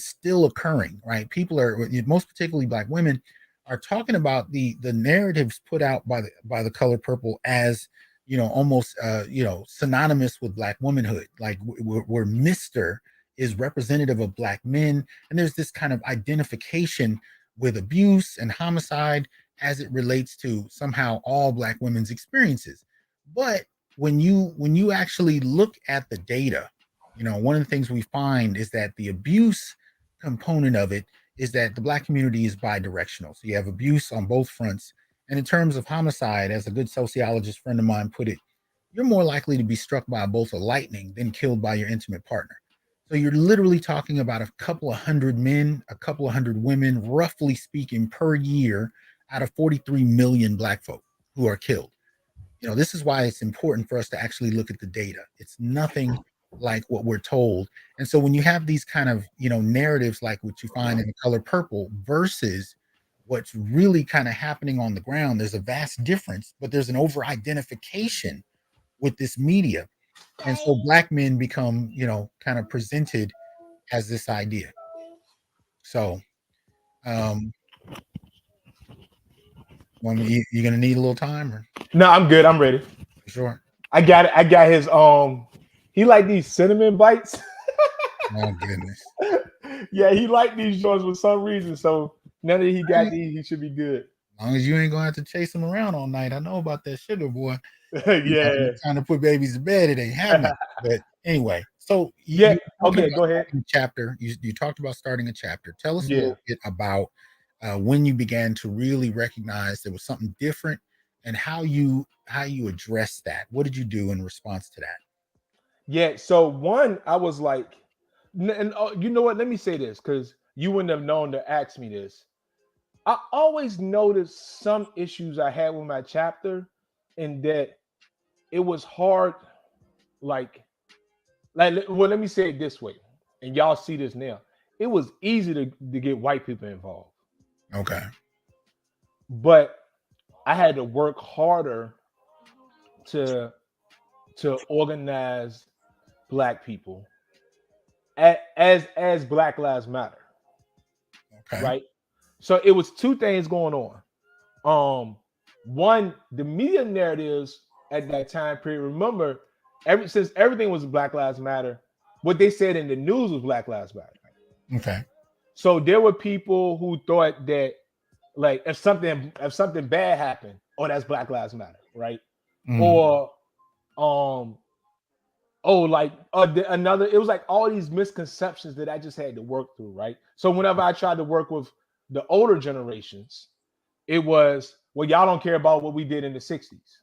still occurring, right? People are, most particularly Black women, are talking about the narratives put out by the color purple as, almost synonymous with Black womanhood, like where Mr. is representative of Black men, and there's this kind of identification with abuse and homicide as it relates to somehow all Black women's experiences. But when you actually look at the data, one of the things we find is that the abuse component of it is that the Black community is bidirectional. So you have abuse on both fronts. And in terms of homicide, as a good sociologist friend of mine put it, you're more likely to be struck by a bolt of lightning than killed by your intimate partner. So you're literally talking about a couple of hundred men, a couple of hundred women, roughly speaking, per year out of 43 million Black folk who are killed. This is why it's important for us to actually look at the data. It's nothing like what we're told. And so when you have these kind of, narratives like what you find in The Color Purple versus what's really kind of happening on the ground, there's a vast difference, but there's an over-identification with this media. And so Black men become, kind of presented as this idea. So, you're gonna need a little time, or? No, I'm good. I'm ready. Sure. I got it. I got his. He like these cinnamon bites. Oh goodness. Yeah, he liked these joints for some reason. So now that he got these, he should be good. As long as you ain't gonna have to chase him around all night. I know about that sugar, boy. Yeah. Trying to put babies to bed, it ain't happening. But anyway, so okay, go ahead. Chapter. You talked about starting a chapter. Tell us a little bit about when you began to really recognize there was something different, and how you addressed that. What did you do in response to that? Yeah. So one, I was like, and you know what? Let me say this, because you wouldn't have known to ask me this. I always noticed some issues I had with my chapter, and that it was hard. Like, well, let me say it this way, and y'all see this now. It was easy to get white people involved. Okay. But I had to work harder to organize Black people as Black Lives Matter. Okay. Right. So it was two things going on. One, the media narratives at that time period. Remember, since everything was Black Lives Matter, what they said in the news was Black Lives Matter. Okay. So there were people who thought that, like, if something bad happened, oh, that's Black Lives Matter, right? Or another. It was like all these misconceptions that I just had to work through, right? So whenever I tried to work with the older generations, it was, well, y'all don't care about what we did in the 60s.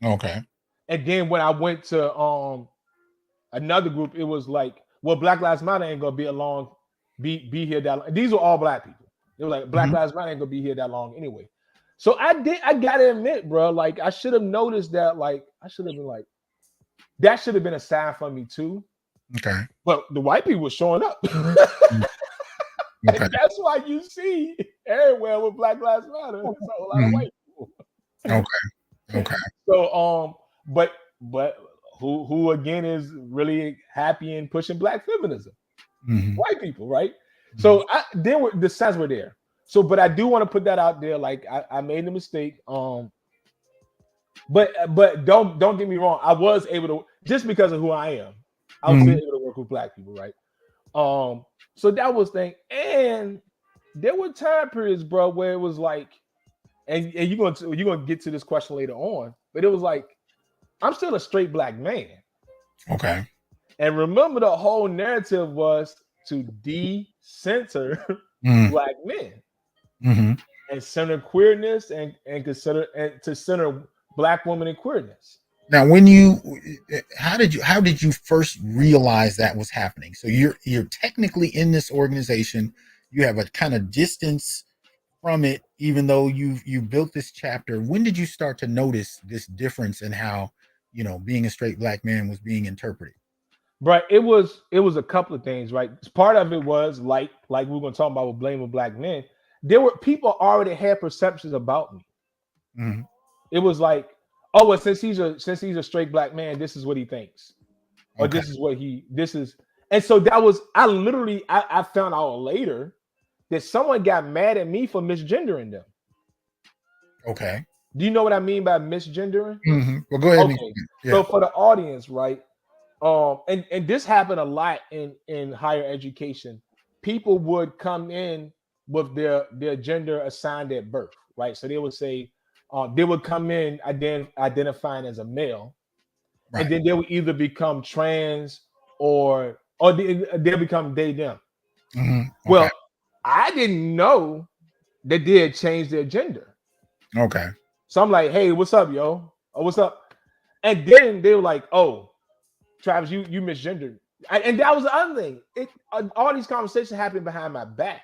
Okay. And then when I went to another group, it was like, well, Black Lives Matter ain't gonna be here that long. These were all Black people. It was like, Black Lives Matter ain't gonna be here that long anyway. So I gotta admit, bro, like, I should have noticed that. Like, I should have been like, that should have been a sign for me too. Okay. But the white people were showing up. Okay. That's why you see everywhere with Black Lives Matter, there's a whole lot of white people. Okay. So but who again is really happy in pushing Black feminism? White people, right? So the signs were there. So, but I do want to put that out there. Like, I made a mistake. But don't get me wrong. I was able to, just because of who I am, I was able to work with Black people, right? So that was thing. And there were time periods, bro, where it was like, and you're gonna get to this question later on, but it was like, I'm still a straight Black man. Okay. And remember, the whole narrative was to de-center Black men and center queerness and to center Black women in queerness. Now, how did you first realize that was happening? So you're technically in this organization, you have a kind of distance from it, even though you built this chapter. When did you start to notice this difference in how, being a straight Black man was being interpreted? But it was a couple of things, right? Part of it was like we're gonna talk about with blaming black men. There were people already had perceptions about me. Mm-hmm. It was like, oh, well, since he's a straight black man, this is what he thinks, or Okay. this is, and so that was I found out later that someone got mad at me for misgendering them. Okay. Do you know what I mean by misgendering? Mm-hmm. Well, go ahead. Okay, so for the audience, right? And this happened a lot in higher education. People would come in with their gender assigned at birth, right? So they would say they would come in identifying as a male, Right. and then they would either become trans or they'll become they them. Mm-hmm. Okay. Well, I didn't know that they had changed their gender. Okay. So I'm like, hey, what's up, yo? Oh, what's up? And then they were like, oh, Travis, you misgendered. And that was the other thing. All these conversations happened behind my back.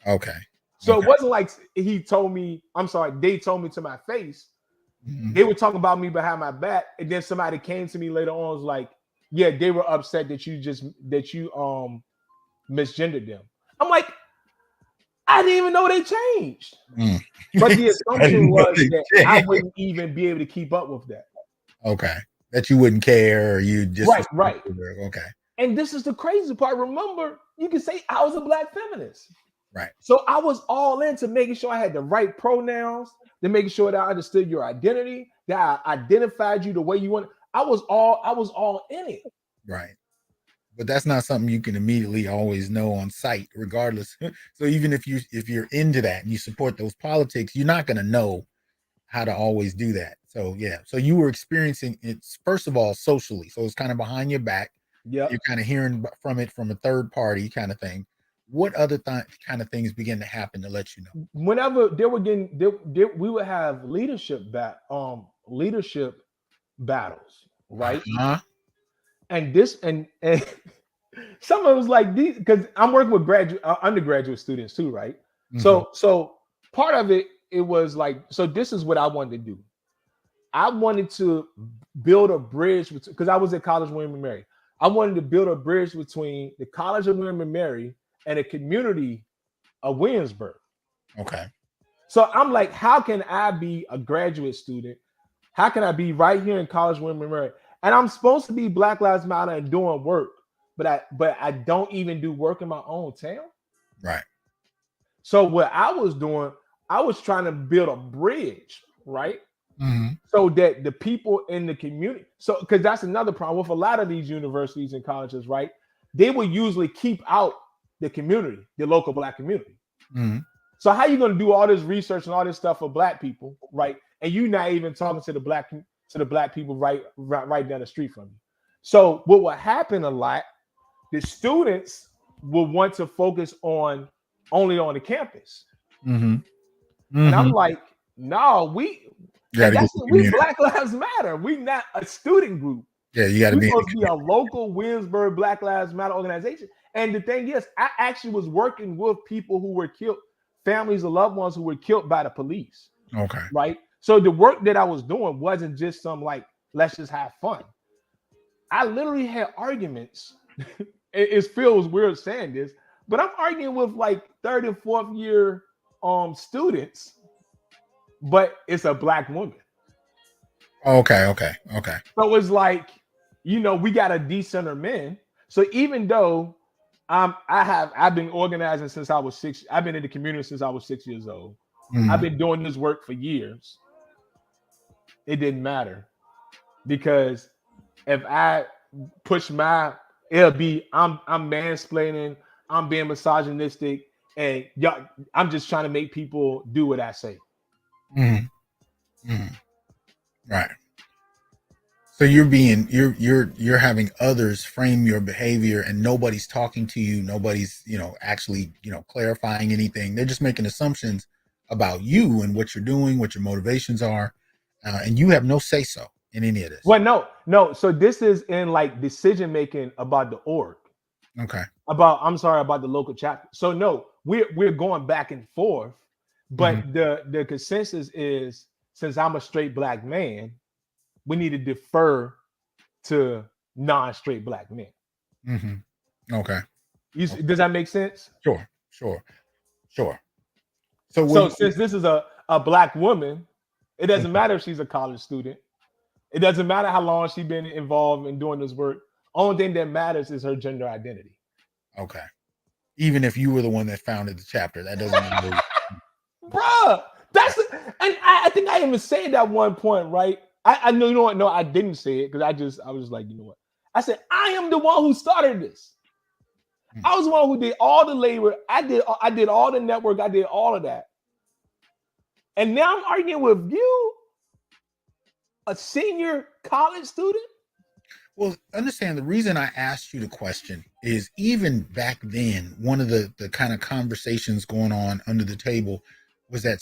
Okay. So it wasn't like they told me to my face. Mm-hmm. They were talking about me behind my back. And then somebody came to me later on, was like, yeah, they were upset that you misgendered them. I'm like, I didn't even know they changed. Mm. But the assumption was that I wouldn't even be able to keep up with that. Okay. That you wouldn't care, or you just right. Okay. And this is the crazy part. Remember, you can say I was a black feminist. Right. So I was all into making sure I had the right pronouns, to making sure that I understood your identity, that I identified you the way you want. I was all in it. Right. But that's not something you can immediately always know on sight, regardless. So even if you're into that and you support those politics, you're not going to know how to always do that. So yeah. So you were experiencing it, first of all, socially. So it's kind of behind your back. Yeah. You're kind of hearing from it from a third party kind of thing. What other kind of things begin to happen to let you know? Whenever they were we would have leadership battles, right? Uh-huh. And this and some of it was like these, because I'm working with undergraduate students too, right? Mm-hmm. So part of it was like, so this is what I wanted to do. I wanted to build a bridge because I was at College William and Mary. I wanted to build a bridge between the College of William and Mary and the community of Williamsburg. Okay. So I'm like, how can I be a graduate student? How can I be right here in College William and Mary? And I'm supposed to be Black Lives Matter and doing work, but I don't even do work in my own town. Right. So what I was doing, I was trying to build a bridge, right? Mm-hmm. So that the people in the community, so because that's another problem with a lot of these universities and colleges, right? They will usually keep out the community, the local Black community. Mm-hmm. So how you going to do all this research and all this stuff for Black people, right? And you're not even talking to the Black people right down the street from you. So what will happen a lot, the students will want to focus only on the campus. Mm-hmm. Mm-hmm. And I'm like, no, we Black Lives Matter. We not a student group. Yeah, you got to be supposed to be a local Williamsburg Black Lives Matter organization. And the thing is, I actually was working with people who were killed, families of loved ones who were killed by the police. Okay. Right. So the work that I was doing wasn't just some like, let's just have fun. I literally had arguments. It feels weird saying this, but I'm arguing with like third and fourth year students, but it's a Black woman. Okay. So it's like, we got to decenter men. So even though I've been organizing since I was 6, I've been in the community since I was 6 years old. Mm-hmm. I've been doing this work for years. It didn't matter, because if I push it'll be I'm mansplaining, I'm being misogynistic, and I'm just trying to make people do what I say. Mm-hmm. Mm-hmm. Right. So you're having others frame your behavior, and nobody's talking to you. Nobody's, actually, clarifying anything. They're just making assumptions about you and what you're doing, what your motivations are. And you have no say so in any of this. Well, no. So this is in like decision making about the org. Okay. About the local chapter. So no, we're going back and forth, but mm-hmm. the consensus is, since I'm a straight Black man, we need to defer to non-straight Black men. Mm-hmm. Okay. Does that make sense? Sure. So since this is a black woman, it doesn't matter if she's a college student. It doesn't matter how long she's been involved in doing this work. Only thing that matters is her gender identity. Okay. Even if you were the one that founded the chapter, that doesn't matter. Bruh, and I think I even said that one point, right? I know, you know what? No, I didn't say it because I was just like, you know what? I said, I am the one who started this. I was the one who did all the labor. I did all the network. I did all of that. And now I'm arguing with you, a senior college student. Well, understand the reason I asked you the question is even back then, one of the kind of conversations going on under the table was that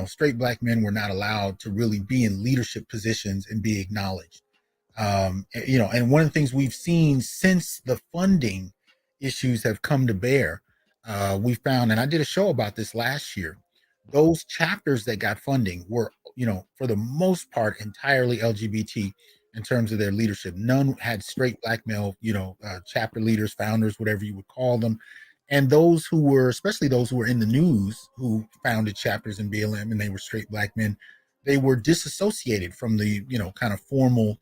straight black men were not allowed to really be in leadership positions and be acknowledged. And one of the things we've seen since the funding issues have come to bear, we found, and I did a show about this last year, those chapters that got funding were, for the most part, entirely LGBT in terms of their leadership. None had straight black male, chapter leaders, founders, whatever you would call them. And those who were, especially those who were in the news, who founded chapters in BLM and they were straight black men, they were disassociated from the, kind of formal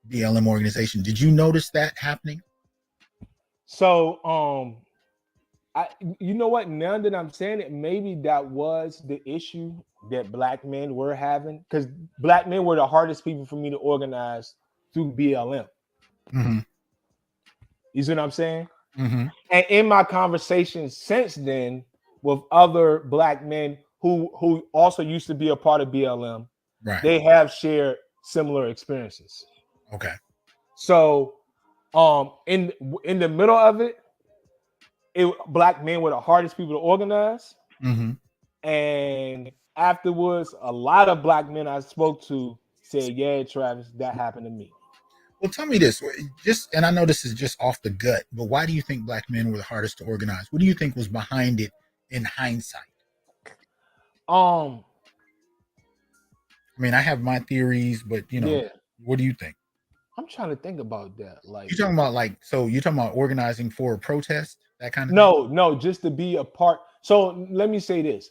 BLM organization. Did you notice that happening? So, you know what? Now that I'm saying it, maybe that was the issue that black men were having, because black men were the hardest people for me to organize through BLM. Mm-hmm. You see what I'm saying? Mm-hmm. And in my conversations since then with other black men who also used to be a part of BLM, right, they have shared similar experiences. Okay. So, in the middle of it, black men were the hardest people to organize. Mm-hmm. And afterwards, a lot of black men I spoke to said, "Yeah, Travis, that happened to me." Well, tell me this, and I know this is just off the gut, but why do you think black men were the hardest to organize? What do you think was behind it in hindsight? I mean, I have my theories, but what do you think? I'm trying to think about that. Like, you're talking about you're talking about organizing for a protest, that kind of thing? No, just to be a part. So let me say this.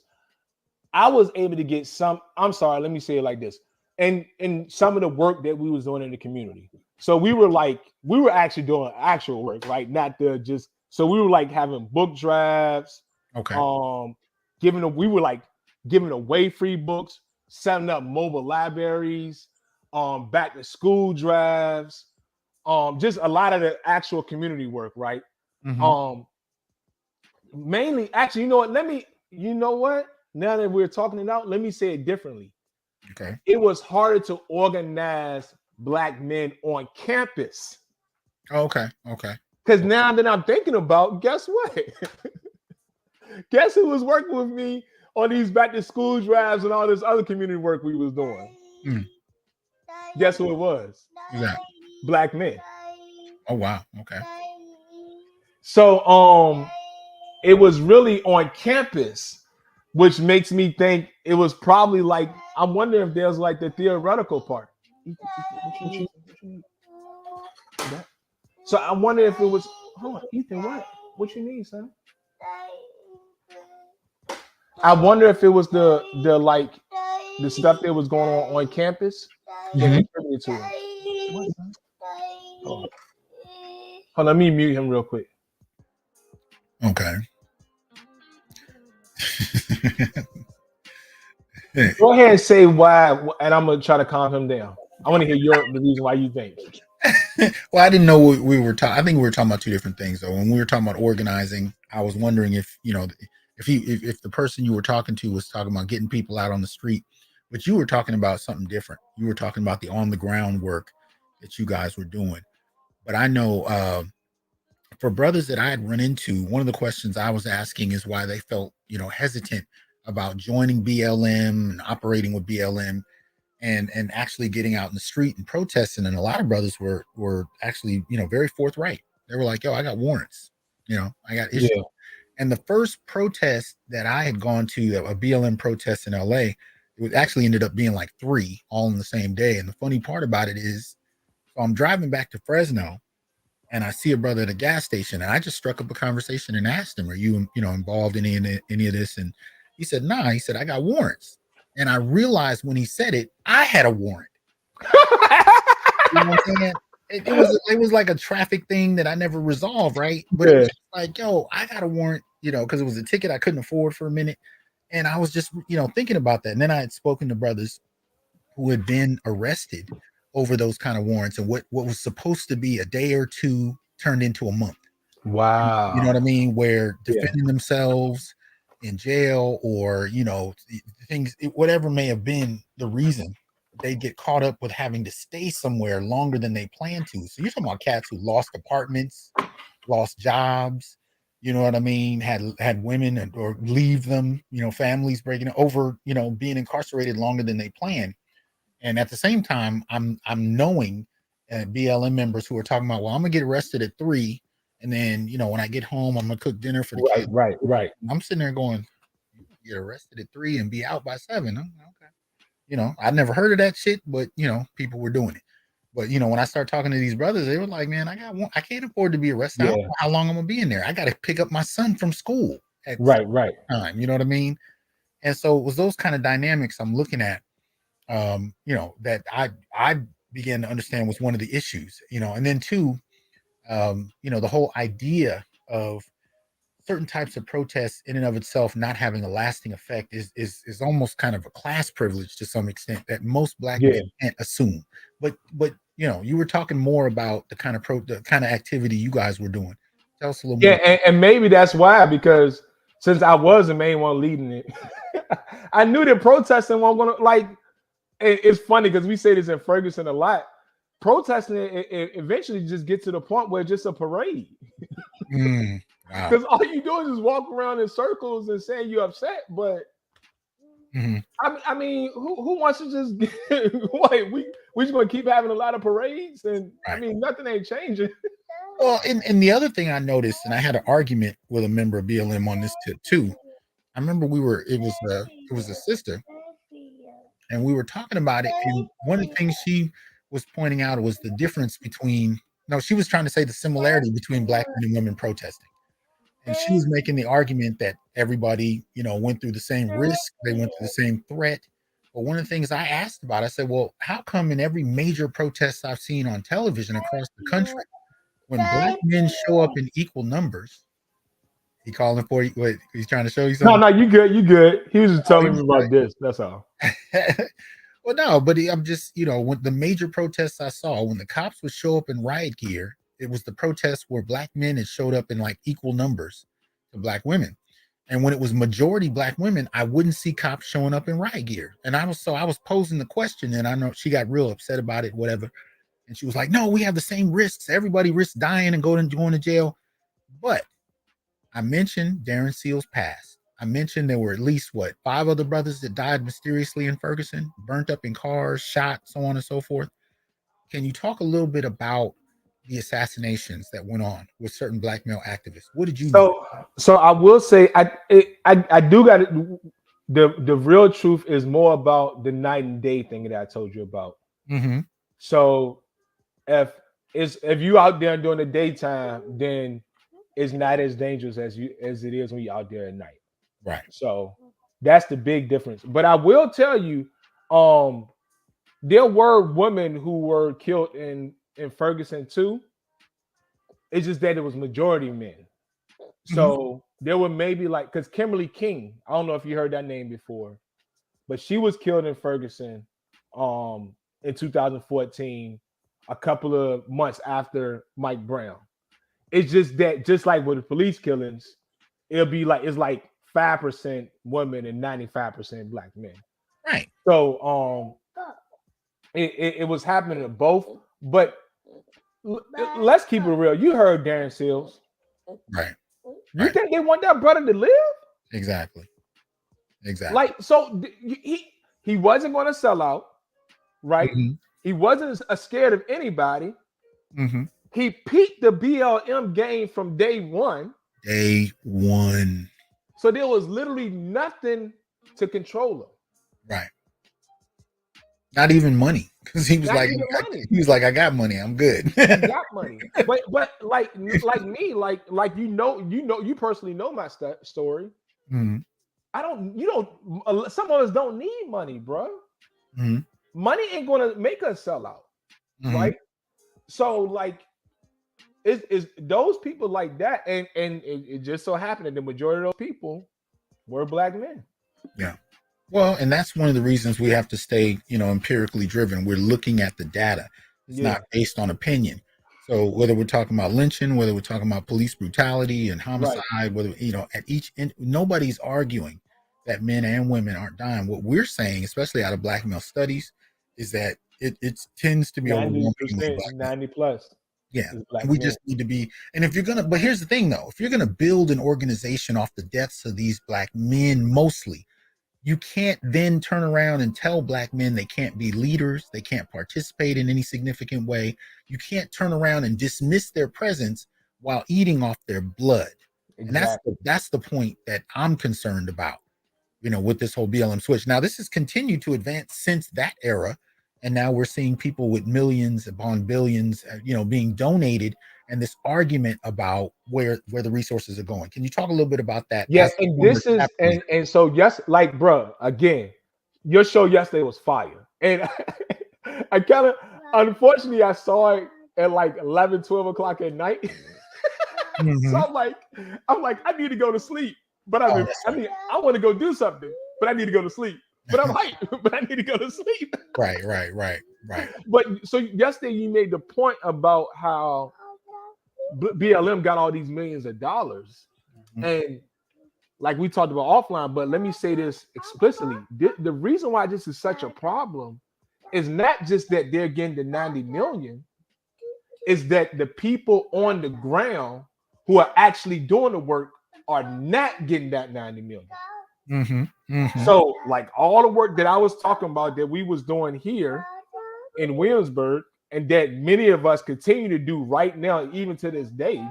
I was able to get let me say it like this. And in some of the work that we was doing in the community. So we were actually doing actual work, right? Not just, so we were like having book drafts. Okay. We were giving away free books, setting up mobile libraries, back to school drives, just a lot of the actual community work, right? Mm-hmm. Mainly, actually, you know what? Now that we're talking it out, let me say it differently. Okay. It was harder to organize black men on campus. Okay. Because now that I'm thinking about, guess what? Guess who was working with me on these back to school drives and all this other community work we was doing? Guess who it was? Who's that? Black men. Oh wow. Okay. So it was really on campus, which makes me think it was probably I'm wondering if there's the theoretical part. So I wonder if it was, hold on, Ethan, what you need, son? I wonder if it was the stuff that was going on campus that contributed to it. Hold on, let me mute him real quick. Okay. Go ahead and say why, and I'm gonna try to calm him down. I want to hear the reason why you think. Well, I didn't know what we were talking. I think we were talking about two different things, though. When we were talking about organizing, I was wondering if if the person you were talking to was talking about getting people out on the street, but you were talking about something different. You were talking about the on the ground work that you guys were doing. But I know for brothers that I had run into, one of the questions I was asking is why they felt hesitant about joining BLM and operating with BLM. And actually getting out in the street and protesting. And a lot of brothers were actually, very forthright. They were like, yo, I got warrants, I got issues. Yeah. And the first protest that I had gone to, a BLM protest in LA, it actually ended up being like 3 all in the same day. And the funny part about it is, so I'm driving back to Fresno and I see a brother at a gas station, and I just struck up a conversation and asked him, "Are you, involved in any of this?" And he said, "Nah." He said, "I got warrants." And I realized when he said it, I had a warrant. You know what I'm saying? It was like a traffic thing that I never resolved, right? But it was like, yo, I got a warrant, because it was a ticket I couldn't afford for a minute. And I was just, thinking about that. And then I had spoken to brothers who had been arrested over those kind of warrants, and what was supposed to be a day or two turned into a month. Wow. You know what I mean? Where defending themselves in jail, or, things, whatever may have been the reason, they get caught up with having to stay somewhere longer than they plan to. So you're talking about cats who lost apartments, lost jobs, you know what I mean? Had women or leave them, families breaking over, being incarcerated longer than they planned. And at the same time, I'm knowing BLM members who are talking about, well, I'm gonna get arrested at 3, and then when I get home, I'm gonna cook dinner for the kids. Right. I'm sitting there going, you get arrested at 3 and be out by 7. Okay. I never heard of that shit, but people were doing it. But when I start talking to these brothers, they were like, "Man, I can't afford to be arrested. I don't know how long I'm gonna be in there. I got to pick up my son from school at right time." You know what I mean? And so it was those kind of dynamics I'm looking at. That I began to understand was one of the issues. And then 2, the whole idea of certain types of protests in and of itself not having a lasting effect is almost kind of a class privilege to some extent that most Black men can't assume. But you were talking more about the kind of activity you guys were doing. Tell us a little more. And maybe that's why, because since I was the main one leading it, I knew that protesting wasn't gonna, like. It's funny because we say this in Ferguson a lot. Protesting it eventually just get to the point where it's just a parade. Because all you do is just walk around in circles and saying you're upset. But I mean, who wants to just wait? We just gonna keep having a lot of parades, and I mean, nothing ain't changing. Well, and the other thing I noticed, and I had an argument with a member of BLM on this tip too. I remember it was a sister, and we were talking about it. And one of the things she was pointing out was the difference between, she was trying to say the similarity between Black men and women protesting. And she was making the argument that everybody, went through the same risk, they went through the same threat. But one of the things I asked about, I said, well, how come in every major protest I've seen on television across the country, when Black men show up in equal numbers, he calling for you? Wait, he's trying to show you something? No, you good. He was just telling me about this. That's all. Well, no, but I'm just, when the major protests I saw, when the cops would show up in riot gear, it was the protests where Black men had showed up in like equal numbers to Black women. And when it was majority Black women, I wouldn't see cops showing up in riot gear. And I was posing the question, and I know she got real upset about it, whatever. And she was like, no, we have the same risks. Everybody risks dying and going to jail. But I mentioned Darren Seal's past. I mentioned there were at least 5 other brothers that died mysteriously in Ferguson, burnt up in cars, shot, so on and so forth. Can you talk a little bit about the assassinations that went on with certain Black male activists? What did you know? So I will say I do got it. The real truth is more about the night and day thing that I told you about. So if you out there during the daytime, then it's not as dangerous as it is when you're out there at night. Right. So that's the big difference. But I will tell you, there were women who were killed in Ferguson too. It's just that it was majority men. So there were maybe because Kimberly King, I don't know if you heard that name before, but she was killed in Ferguson in 2014, a couple of months after Mike Brown. It's just that, just like with the police killings, it'll be it's 5% women and 95% Black men. Right. So it was happening to both. But let's keep it real. You heard Darren Seals. Right. You think they want that brother to live? Exactly. So he wasn't going to sell out, right? He wasn't scared of anybody. He peaked the BLM game from day one. So there was literally nothing to control him. Right. Not even money, because he was Not like, even money. I got money, I'm good. He got money, but like me, like you personally know my story. Mm-hmm. Some of us don't need money, bro. Mm-hmm. Money ain't gonna make us sell out, Mm-hmm. right? So like, it's those people like that, and it just so happened that the majority of those people were black men. Yeah. Well, and that's one of the reasons we have to stay, empirically driven. We're looking at the data. It's Yeah, not based on opinion. So whether we're talking about lynching, whether we're talking about police brutality and right, homicide, whether at each nobody's arguing that men and women aren't dying. What we're saying, especially out of Black male studies, is that it tends to be overwhelmingly 90%, Black men. 90 plus Yeah. is black And we men. just need to be, and if you're gonna, but here's the thing though, if you're gonna build an organization off the deaths of these Black men mostly, you can't then turn around and tell Black men they can't be leaders, they can't participate in any significant way. You can't turn around and dismiss their presence while eating off their blood. Exactly. And that's the point that I'm concerned about, with this whole BLM switch. Now, this has continued to advance since that era. And now we're seeing people with millions upon billions, being donated, and this argument about where the resources are going. Can you talk a little bit about that? Yeah, As a and former this is chapter leader? and so yes, like bro, again, your show yesterday was fire. And I kind of unfortunately I saw it at like 11, 12 o'clock at night. So Mhm. I'm like, I need to go to sleep. But Oh, yes, sir. I want to go do something, but I need to go to sleep. But I'm hyped, but I need to go to sleep. Right. But so yesterday you made the point about how BLM got all these millions of dollars. Mhm. And like we talked about offline, but let me say this explicitly. The reason why this is such a problem is not just that they're getting the 90 million, is that the people on the ground who are actually doing the work are not getting that 90 million. Mm-hmm. So like all the work that I was talking about that we was doing here in Williamsburg and that many of us continue to do right now, even to this day,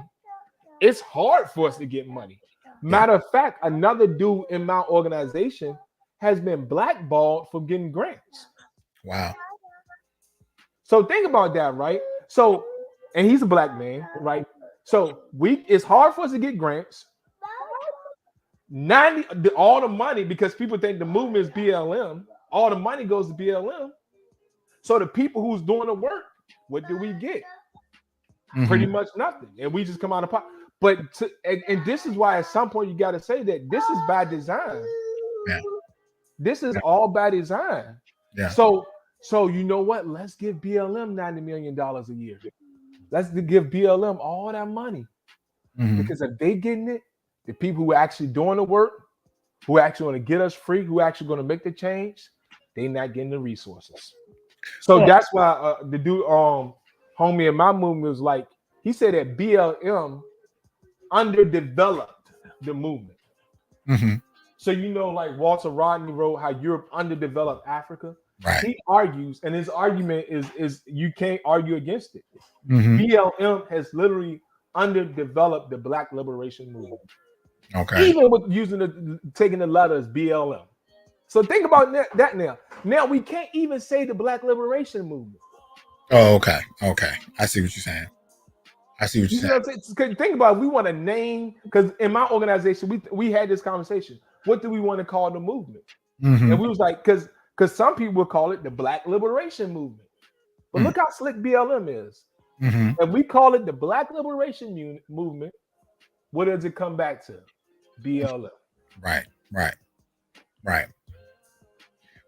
it's hard for us to get money. Matter of fact, another dude in my organization has been blackballed for getting grants. Wow. So think about that, right? So, and he's a black man, right? So it's hard for us to get grants. 90 all the money, because people think the movement is BLM, all the money goes to BLM. So the people who's doing the work, what do we get? Mm-hmm. Pretty much nothing. And we just come out of pocket. But and this is why at some point you got to say that this is by design. Yeah. This is all by design. Yeah. So you know what? Let's give BLM $90 million a year. Let's give BLM all that money. Mm-hmm. Because if they getting it, the people who are actually doing the work, who are actually going to get us free, who are actually going to make the change, they not getting the resources. So that's why the dude, homie in my movement was like, he said that BLM underdeveloped the movement. Mm-hmm. So like Walter Rodney wrote how Europe underdeveloped Africa. Right. He argues, and his argument is you can't argue against it. Mm-hmm. BLM has literally underdeveloped the Black liberation movement. Okay. Even with taking the letters BLM. So think about that now. Now we can't even say the Black liberation movement. Oh, okay. I see what you're saying. Think about it. We want to name, because in my organization we had this conversation. What do we want to call the movement? Mm-hmm. And we was like, because some people would call it the Black liberation movement. But look how slick BLM is. Mm-hmm. And we call it the Black liberation movement. What does it come back to? BLM. Right.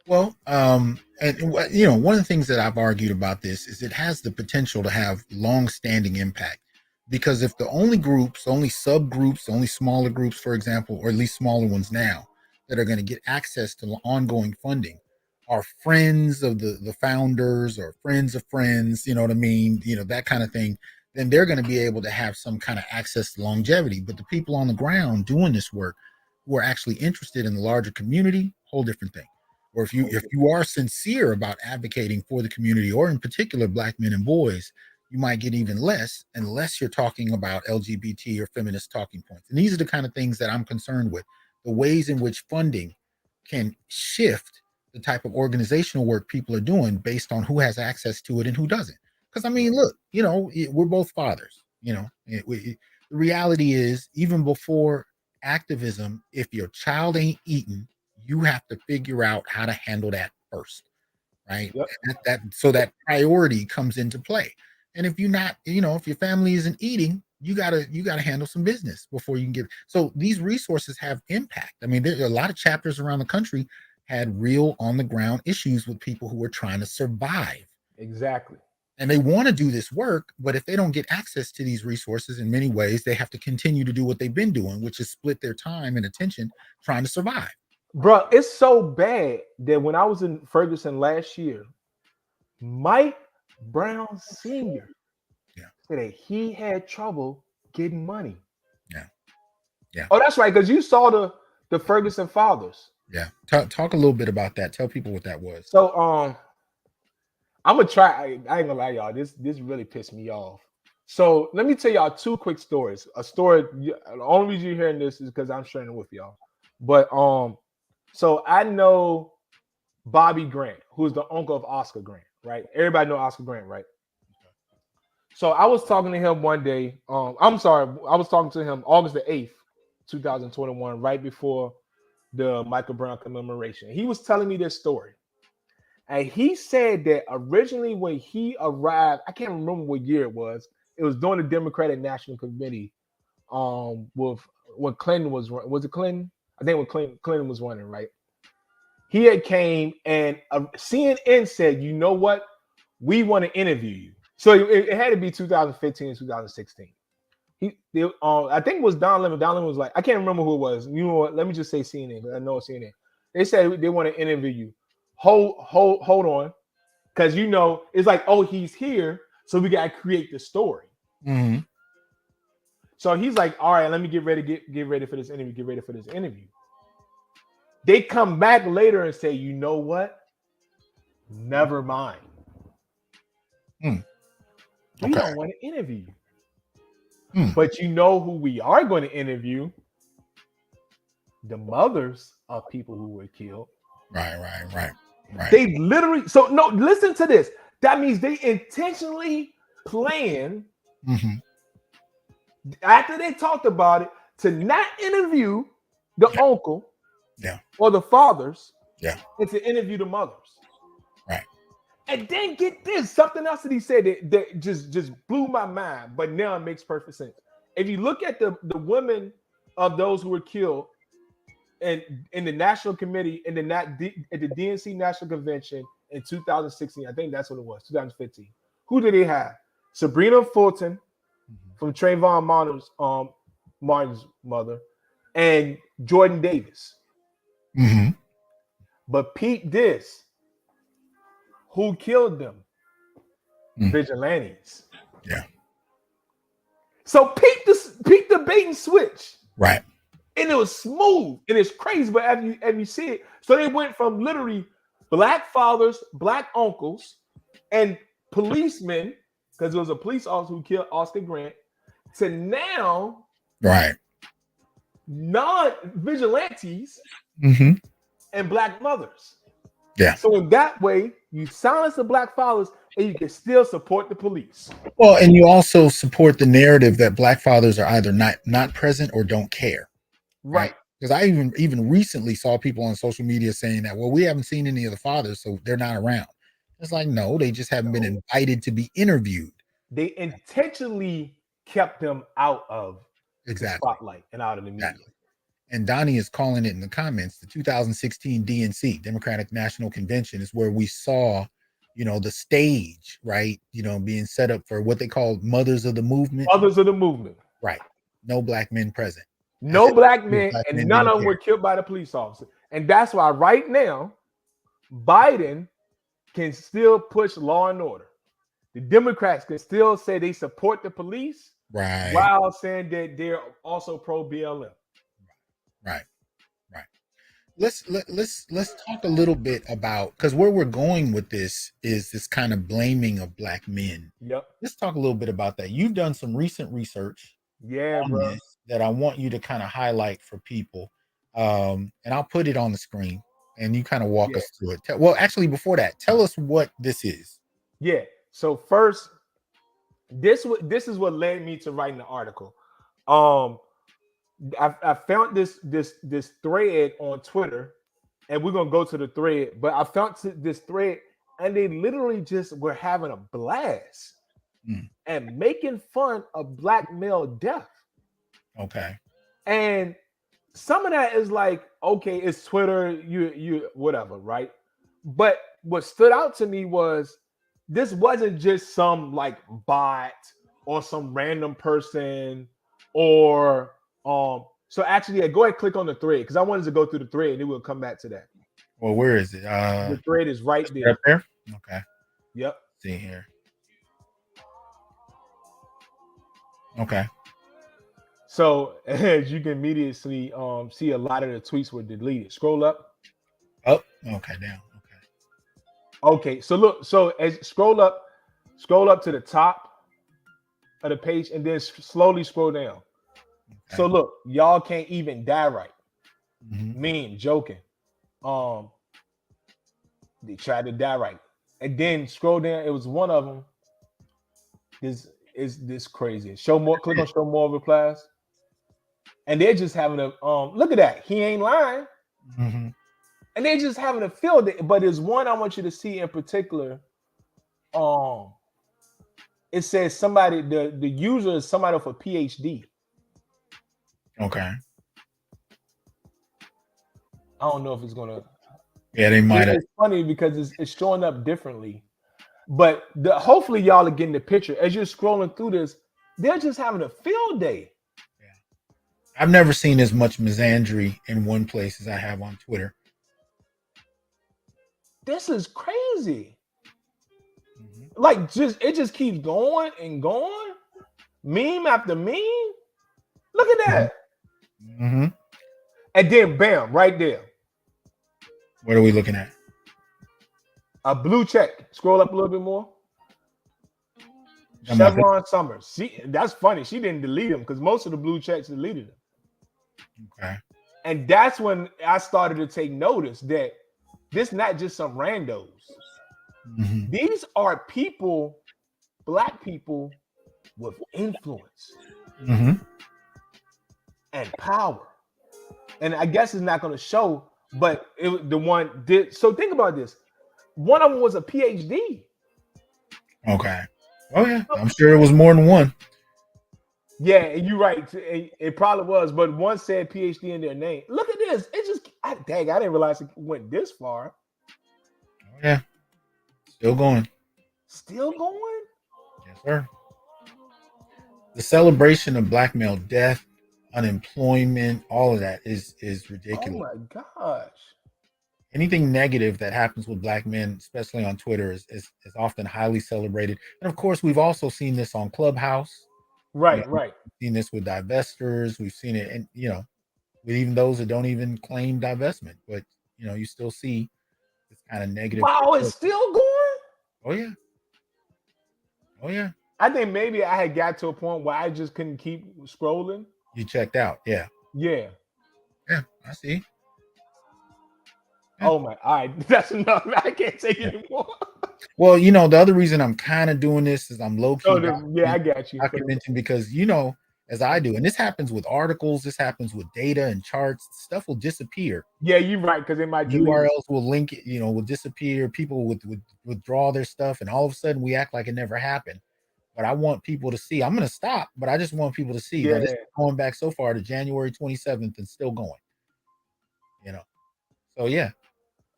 Well, and one of the things that I've argued about this is it has the potential to have long-standing impact, because if the only groups, only subgroups, only smaller groups, for example, or at least smaller ones now, that are going to get access to ongoing funding are friends of the founders or friends of friends, you know what I mean, that kind of thing, then they're going to be able to have some kind of access to longevity. But the people on the ground doing this work who are actually interested in the larger community, whole different thing. Or if you are sincere about advocating for the community, or in particular Black men and boys, you might get even less unless you're talking about LGBT or feminist talking points. And these are the kind of things that I'm concerned with, the ways in which funding can shift the type of organizational work people are doing based on who has access to it and who doesn't. Because I mean, look, we're both fathers. The reality is, even before activism, if your child ain't eating, you have to figure out how to handle that first, right? Yep. So that priority comes into play. And if you're not, if your family isn't eating, you gotta handle some business before you can get. So these resources have impact. I mean, there are a lot of chapters around the country had real on the ground issues with people who were trying to survive. Exactly. And they want to do this work, but if they don't get access to these resources, in many ways, they have to continue to do what they've been doing, which is split their time and attention trying to survive. Bro, it's so bad that when I was in Ferguson last year, Mike Brown Sr. said that he had trouble getting money. Yeah. Oh, that's right, because you saw the Ferguson fathers. Yeah. Talk a little bit about that. Tell people what that was. So I'm gonna try. I ain't gonna lie, y'all. This really pissed me off. So let me tell y'all two quick stories. A story. The only reason you're hearing this is because I'm sharing it with y'all. But so I know Bobby Grant, who's the uncle of Oscar Grant, right? Everybody know Oscar Grant, right? So I was talking to him one day. I'm sorry, I was talking to him August the 8th, 2021, right before the Michael Brown commemoration. He was telling me this story. And he said that originally when he arrived, I can't remember what year it was during the Democratic National Committee with when Clinton was it Clinton? I think when Clinton was running, right? He had came and CNN said, you know what? We want to interview you. So it had to be 2015 and 2016. I think it was Don Lemon. Don Lemon was like, I can't remember who it was. You know what? Let me just say CNN, because I know it's CNN. They said they want to interview you. Hold on, because it's like, oh, he's here, so we gotta create the story. Mm-hmm. So he's like, all right, let me get ready for this interview. Get ready for this interview. They come back later and say, you know what? Never mind. Okay. We don't want to interview you. But you know who we are going to interview? The mothers of people who were killed. Right. They literally, listen to this. That means they intentionally plan, after they talked about it, to not interview the uncle or the fathers, and to interview the mothers. Right. And then get this, something else that he said that just blew my mind, but now it makes perfect sense. If you look at the women of those who were killed and in the National Committee at the DNC National Convention in 2016, I think that's what it was, 2015. Who did they have? Sabrina Fulton from Trayvon Martin's mother, and Jordan Davis. But peep this. Who killed them? Vigilantes. Yeah. So peep the bait and switch. Right. And it was smooth and it's crazy, but as you see it, so they went from literally black fathers, black uncles, and policemen, because it was a police officer who killed Oscar Grant, to now non-vigilantes and black mothers. Yeah. So in that way, you silence the black fathers and you can still support the police. Well, and you also support the narrative that black fathers are either not present or don't care. Right. Because I even recently saw people on social media saying that, well, we haven't seen any of the fathers, so they're not around. It's like, no, they just haven't been invited to be interviewed. They intentionally kept them out of the spotlight and out of the media. And Donnie is calling it in the comments, the 2016 DNC, Democratic National Convention, is where we saw, the stage, right, being set up for what they call mothers of the movement. Mothers of the movement. Right. No black men present. No black men, and none of them were killed by the police officer. And that's why right now, Biden can still push law and order. The Democrats can still say they support the police, while saying that they're also pro BLM. Right. Let's talk a little bit about, because where we're going with this is this kind of blaming of black men. Yep. Let's talk a little bit about that. You've done some recent research. Yeah, bro. That I want you to kind of highlight for people. And I'll put it on the screen. and you kind of walk us through it. Well, actually, before that, tell us what this is. Yeah. So first, this is what led me to writing the article. I found this thread on Twitter, and we're gonna go to the thread. But I found this thread, and they literally just were having a blast and making fun of black male death. Okay. And some of that is like, okay, it's Twitter, you whatever, right? But what stood out to me was this wasn't just some like bot or some random person or so actually, yeah, go ahead and click on the thread because I wanted to go through the thread and then we'll come back to that. Well, where is it? The thread is right there. Up there? Okay. Yep. Let's see here. Okay. So as you can immediately see a lot of the tweets were deleted. Scroll up. Oh, okay, down. Okay, so look, so as scroll up to the top of the page and then slowly scroll down. Okay. So look, y'all can't even die right. Mean joking. They tried to die right. And then scroll down, it was one of them. This is this crazy. Show more, click on show more replies. And they're just having a look at that. He ain't lying. And they're just having a field day. But there's one I want you to see in particular. It says somebody, the user is somebody with a PhD. Okay. I don't know if it's gonna. Yeah, they might have. It's funny because it's showing up differently. But hopefully y'all are getting the picture. As you're scrolling through this, they're just having a field day. Yeah. I've never seen as much misandry in one place as I have on Twitter. This is crazy. Like it just keeps going and going. Meme after meme. Look at that. And then bam, right there. What are we looking at? A blue check. Scroll up a little bit more. Chevron Summers. See, that's funny. She didn't delete them because most of the blue checks deleted them. Okay. And that's when I started to take notice that this not just some randos. These are people, black people with influence and power. And I guess it's not going to show, but the one did. So think about this. One of them was a PhD. Okay. Oh yeah, I'm sure it was more than one. Yeah, you're right. It probably was, but one said PhD in their name. Look at this. It just, dang, I didn't realize it went this far. Oh, yeah. Still going. Still going? Yes, sir. The celebration of black male death, unemployment, all of that is ridiculous. Oh my gosh. Anything negative that happens with black men, especially on Twitter, is often highly celebrated. And of course, we've also seen this on Clubhouse. Right. We've seen this with divestors. We've seen it, and with even those that don't even claim divestment, but you still see this kind of negative. Wow, it's still going. Oh yeah. Oh yeah. I think maybe I had got to a point where I just couldn't keep scrolling. You checked out, yeah. Yeah. Yeah, I see. Oh my! All right, that's enough. I can't take it anymore. Well, the other reason I'm kind of doing this is I'm low key. I got you. Documenting because as I do, and this happens with articles, this happens with data and charts. Stuff will disappear. Yeah, you're right because it might URLs will link it. Will disappear. People would withdraw their stuff, and all of a sudden we act like it never happened. But I want people to see. I'm going to stop, but I just want people to see that it's going back so far to January 27th and still going. So yeah.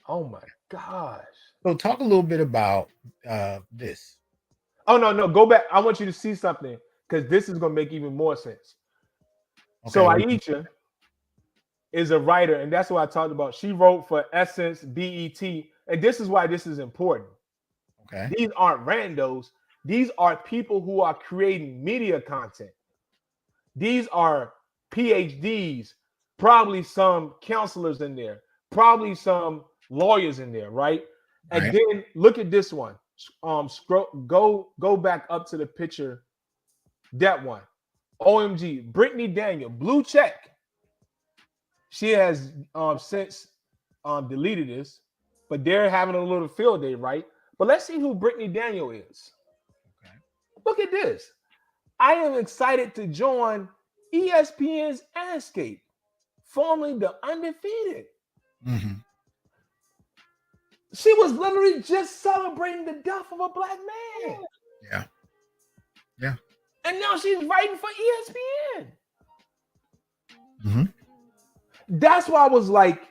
Oh my gosh. So talk a little bit about this. Oh no, go back. I want you to see something because this is gonna make even more sense. Okay. So Aisha is a writer, and that's what I talked about. She wrote for Essence, BET, and this is why this is important. Okay. These aren't randos. These are people who are creating media content. These are PhDs, probably some counselors in there, probably some lawyers in there, right? And then look at this one. Go back up to the picture. That one. OMG, Brittany Daniel, blue check. She has since deleted this, but they're having a little field day, right? But let's see who Brittany Daniel is. Okay. Look at this. I am excited to join ESPN's Ascape, formerly the Undefeated. Mm-hmm. She was literally just celebrating the death of a black man. Yeah. Yeah. And now she's writing for ESPN. Mm-hmm. That's why I was like,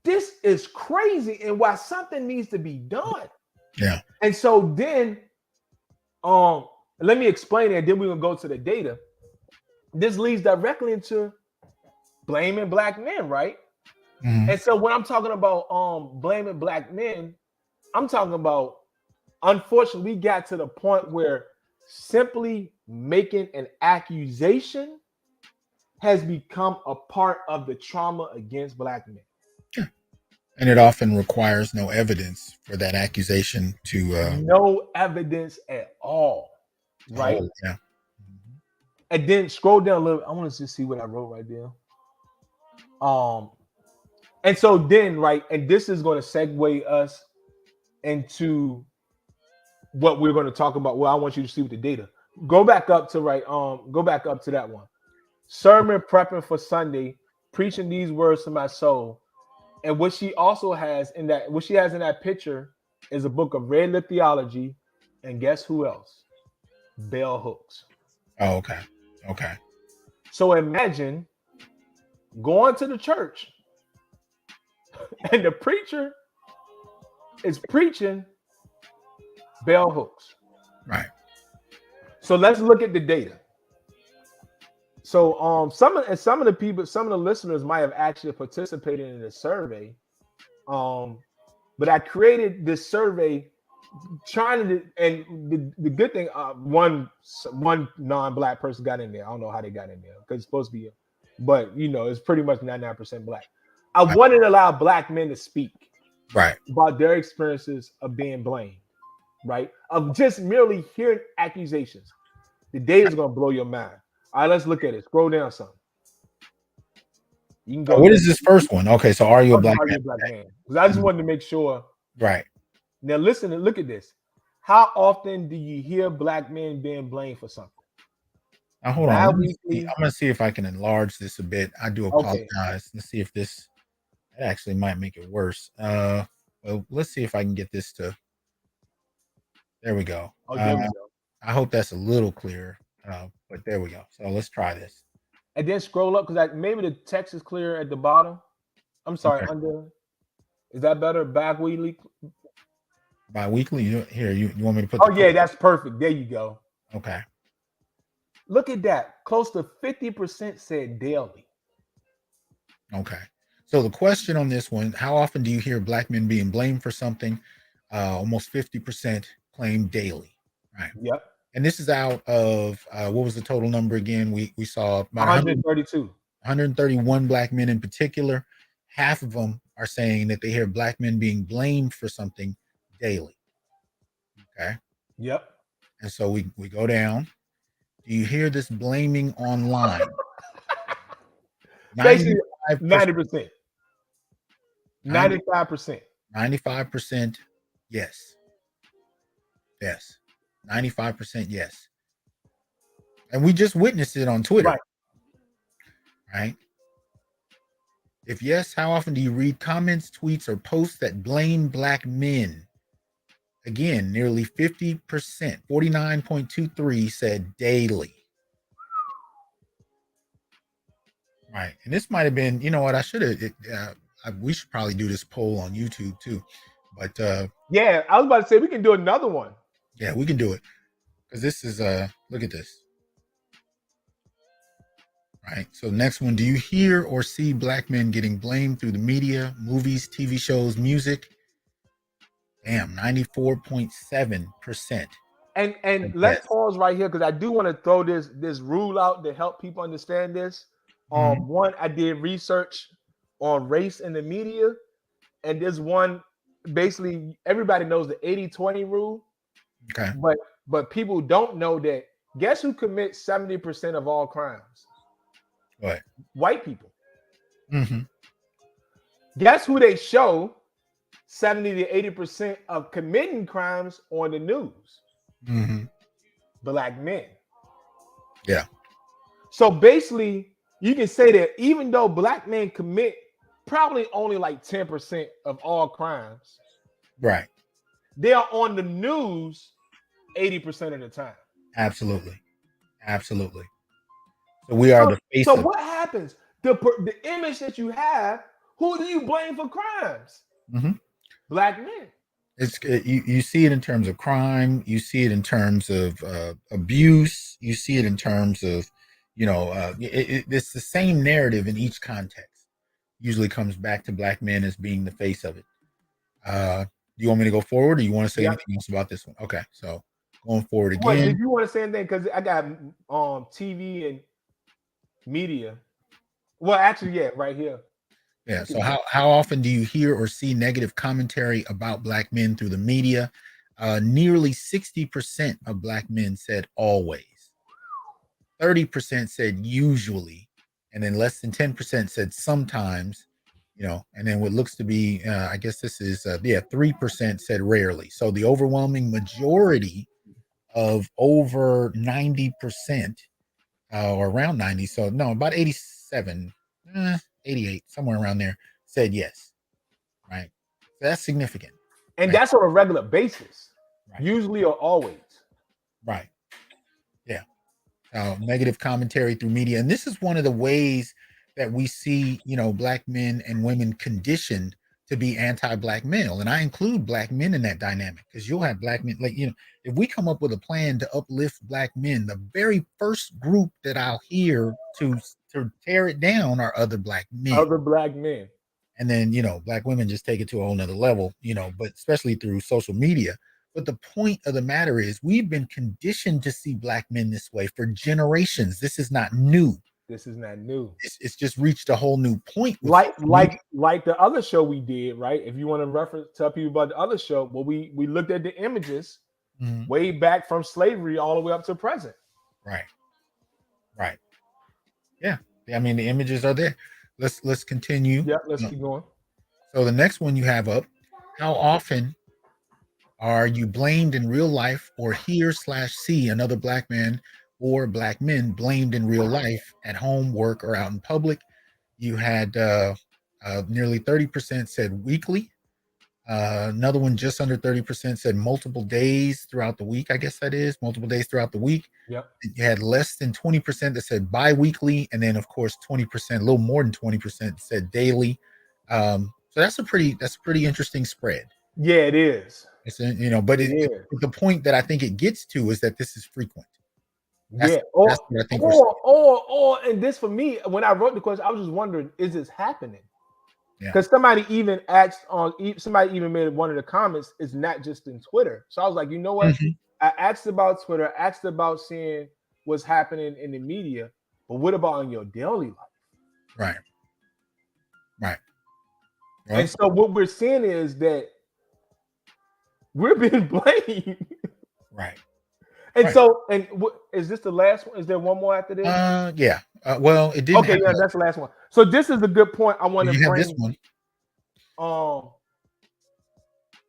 this is crazy, and why something needs to be done. Yeah. And so then, let me explain it, and then we're gonna go to the data. This leads directly into blaming black men, right? Mm-hmm. And so when I'm talking about blaming black men, I'm talking about, unfortunately, we got to the point where simply making an accusation has become a part of the trauma against black men. Yeah. And it often requires no evidence for that accusation to no evidence at all, right? Oh, yeah. And then scroll down a little. I want to just see what I wrote right there. And so then, right, and this is going to segue us into what we're going to talk about. Well, I want you to see with the data. Go back up to go back up to that one. Sermon prepping for Sunday, preaching these words to my soul. And what she also has in that, what she has in that picture is a book of red lip theology. And guess who else? Bell hooks. Oh, okay. Okay. So imagine going to the church and the preacher is preaching bell hooks. Right. So let's look at the data. So some of the people, some of the listeners might have actually participated in the survey. But I created this survey trying to, and the good thing, one non-black person got in there. I don't know how they got in there because it's supposed to be, but it's pretty much 99% black. I wanted to allow black men to speak about their experiences of being blamed, right? Of just merely hearing accusations. The data is going to blow your mind. All right, let's look at it. Scroll down some. You can go. What is this first one? Okay, so are you a black man? Because I just wanted to make sure. Right. Now listen and look at this. How often do you hear black men being blamed for something? Now hold on. I'm gonna see if I can enlarge this a bit. I do apologize. Okay. Let's see if this actually might make it worse. Well, let's see if I can get this to. There we go. Oh, there we go. I hope that's a little clearer. But there we go. So let's try this. And then scroll up because maybe the text is clear at the bottom. I'm sorry, okay. Is that better? Bi-weekly? Bi-weekly? You want me to put? Oh yeah, that's perfect. There you go. Okay. Look at that. Close to 50% said daily. Okay. So the question on this one: how often do you hear black men being blamed for something? Almost 50% claim daily. Right. Yep. And this is out of what was the total number again? We saw about 132. 131 black men in particular. Half of them are saying that they hear black men being blamed for something daily. Okay. Yep. And so we go down. Do you hear this blaming online? 90%. 95%. 95%. Yes. Yes. 95% yes. And we just witnessed it on Twitter. Right? If yes, how often do you read comments, tweets, or posts that blame black men? Again, nearly 50%, 49.23 said daily. Right. And this might have been, you know what, we should probably do this poll on YouTube too. But yeah, I was about to say we can do another one. Yeah, we can do it. Because this is look at this. Right. So next one, do you hear or see black men getting blamed through the media, movies, TV shows, music? Damn, 94.7%. And let's pause right here because I do want to throw this rule out to help people understand this. One, I did research on race in the media, and there's one, basically everybody knows the 80-20 rule. Okay. But people don't know that. Guess who commits 70% of all crimes? What? White people. Mm-hmm. Guess who they show 70 to 80% of committing crimes on the news? Mm-hmm. Black men. Yeah. So basically, you can say that even though black men commit probably only like 10% of all crimes, Right. they are on the news 80% of the time. Absolutely. Absolutely. So we are the face So of what happens? The image that you have, who do you blame for crimes? Mm-hmm. Black men. You see it in terms of crime. You see it in terms of abuse. You see it in terms of, it's the same narrative in each context. Usually comes back to black men as being the face of it. Do you want me to go forward, or you want to say anything else about this one? Okay, so going forward again. What, did you want to say anything? Because I got TV and media. Well, actually, yeah, right here. Yeah. So how often do you hear or see negative commentary about black men through the media? Nearly 60% of black men said always. 30% said usually, and then less than 10% said sometimes. And then what looks to be, I guess this is, 3% said rarely. So the overwhelming majority of over 90%, or around 90, so no, about 87, 88, somewhere around there, said yes. Right. So that's significant. And right? That's on a regular basis, right. Usually or always. Right. Yeah. Negative commentary through media. And this is one of the ways that we see, black men and women conditioned to be anti-black male. And I include black men in that dynamic, because you'll have black men, if we come up with a plan to uplift black men, the very first group that I'll hear to tear it down are other black men. Other black men. And then, black women just take it to a whole nother level, but especially through social media. But the point of the matter is, we've been conditioned to see black men this way for generations. This is not new. This is not new. It's just reached a whole new point. Like the other show we did, right? If you want to tell people about the other show, well, we looked at the images way back from slavery all the way up to present. Right. Yeah. I mean, the images are there. Let's continue. Yeah, let's keep going. So the next one you have up: how often are you blamed in real life, or hear/see another black man or black men blamed in real life at home, work, or out in public? You had nearly 30% said weekly. Another one, just under 30%, said multiple days throughout the week. I guess that is multiple days throughout the week. Yep. You had less than 20% that said bi-weekly, and then of course 20%, a little more than 20%, said daily. So that's a pretty interesting spread. Yeah, it is. It's but the point that I think it gets to is that this is frequent. That's what I think. Or and this, for me, when I wrote the question, I was just wondering, is this happening? Because somebody even made one of the comments, it's not just in Twitter. So I was like, you know what? I asked about Twitter, asked about seeing what's happening in the media, but what about in your daily life? Right. And so what we're seeing is that we're being blamed. Right. And so, is this the last one? Is there one more after this? Yeah. Well, it didn't. Okay, yeah, that's the last one. So this is a good point. I want to bring this one.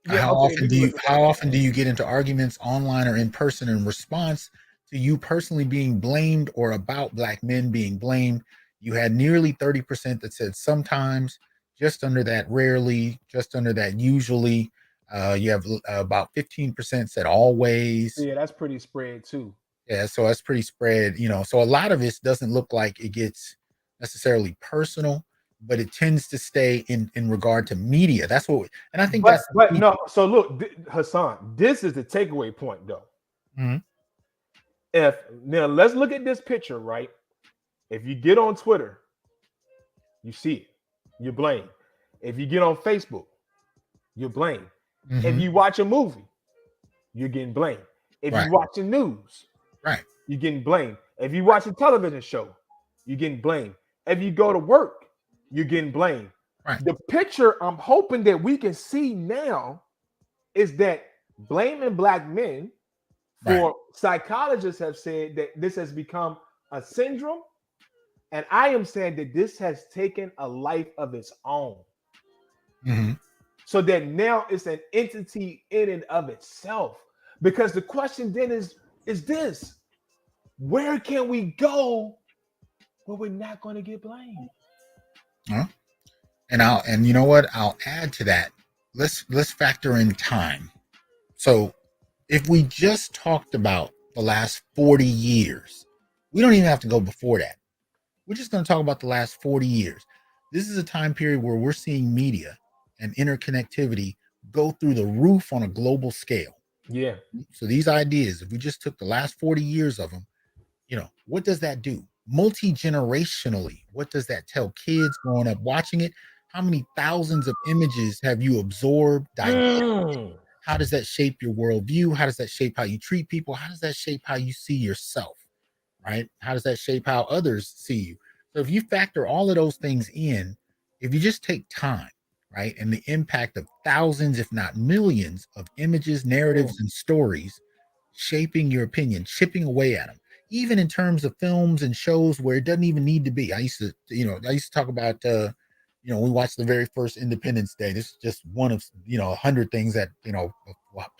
Yeah, how often do you get into arguments online or in person in response to you personally being blamed, or about black men being blamed? You had nearly 30% that said sometimes, just under that rarely, just under that usually. You have about 15% said always. Yeah, that's pretty spread too. Yeah, so that's pretty spread, so a lot of this doesn't look like it gets necessarily personal, but it tends to stay in regard to media. That's what, and I think but no. So look, Hasan, this is the takeaway point though. Now let's look at this picture, right? If you get on Twitter, you see it, you're blamed. If you get on Facebook, you're blamed. If you watch a movie, you're getting blamed. If you watch the news, you're getting blamed. If you watch a television show, you're getting blamed. If you go to work, you're getting blamed. The picture I'm hoping that we can see now is that blaming black men, for psychologists have said that this has become a syndrome. And I am saying that this has taken a life of its own. Mm-hmm. So that now it's an entity in and of itself. Because the question then is this: where can we go where we're not going to get blamed? Huh? And you know what? I'll add to that. Let's factor in time. So if we just talked about the last 40 years, we don't even have to go before that. We're just going to talk about the last 40 years. This is a time period where we're seeing media and interconnectivity go through the roof on a global scale. Yeah. So these ideas, if we just took the last 40 years of them, what does that do? Multi-generationally, what does that tell kids growing up watching it? How many thousands of images have you absorbed, digested? How does that shape your worldview? How does that shape how you treat people? How does that shape how you see yourself? Right? How does that shape how others see you? So if you factor all of those things in, if you just take time, right, and the impact of thousands, if not millions, of images, narratives, and stories shaping your opinion, chipping away at them, even in terms of films and shows where it doesn't even need to be. I used to talk about, we watched the very first Independence Day. This is just one of, 100 things that,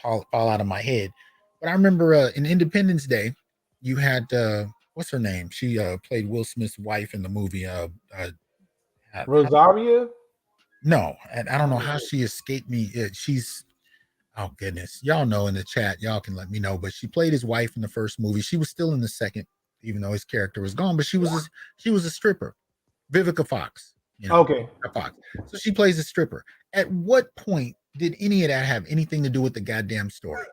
fall out of my head. But I remember in Independence Day, you had, what's her name? She played Will Smith's wife in the movie. Rosaria? No, and I don't know how she escaped me. She's, oh goodness, y'all know in the chat, y'all can let me know. But she played his wife in the first movie. She was still in the second, even though his character was gone. But she was a stripper, Vivica Fox. Okay. Fox. So she plays a stripper. At what point did any of that have anything to do with the goddamn story?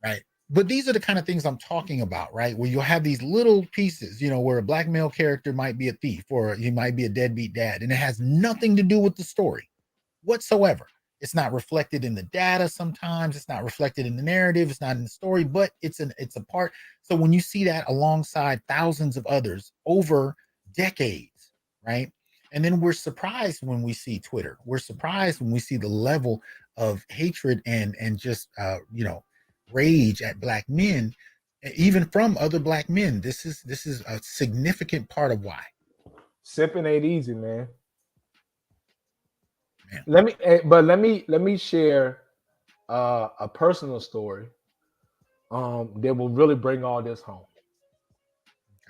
Right. But these are the kind of things I'm talking about, right? Where you'll have these little pieces, where a black male character might be a thief or he might be a deadbeat dad, and it has nothing to do with the story whatsoever. It's not reflected in the data sometimes. It's not reflected in the narrative. It's not in the story, but it's a part. So when you see that alongside thousands of others over decades, right? And then we're surprised when we see Twitter. We're surprised when we see the level of hatred and just rage at black men, even from other black men. This is a significant part of why. Sipping ain't easy, man. Man. Let me share a personal story that will really bring all this home.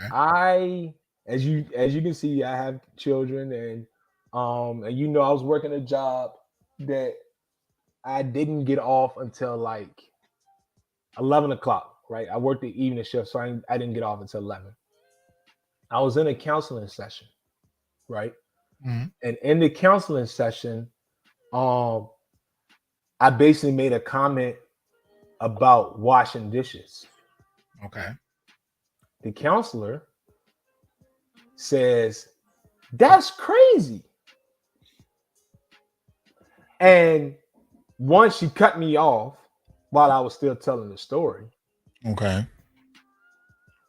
Okay. As you can see, I have children, and I was working a job that I didn't get off until like 11 o'clock, right? I worked the evening shift, so I didn't get off until 11. I was in a counseling session, right? Mm-hmm. And in the counseling session, I basically made a comment about washing dishes. Okay. The counselor says, "That's crazy." And one, she cut me off while I was still telling the story. Okay.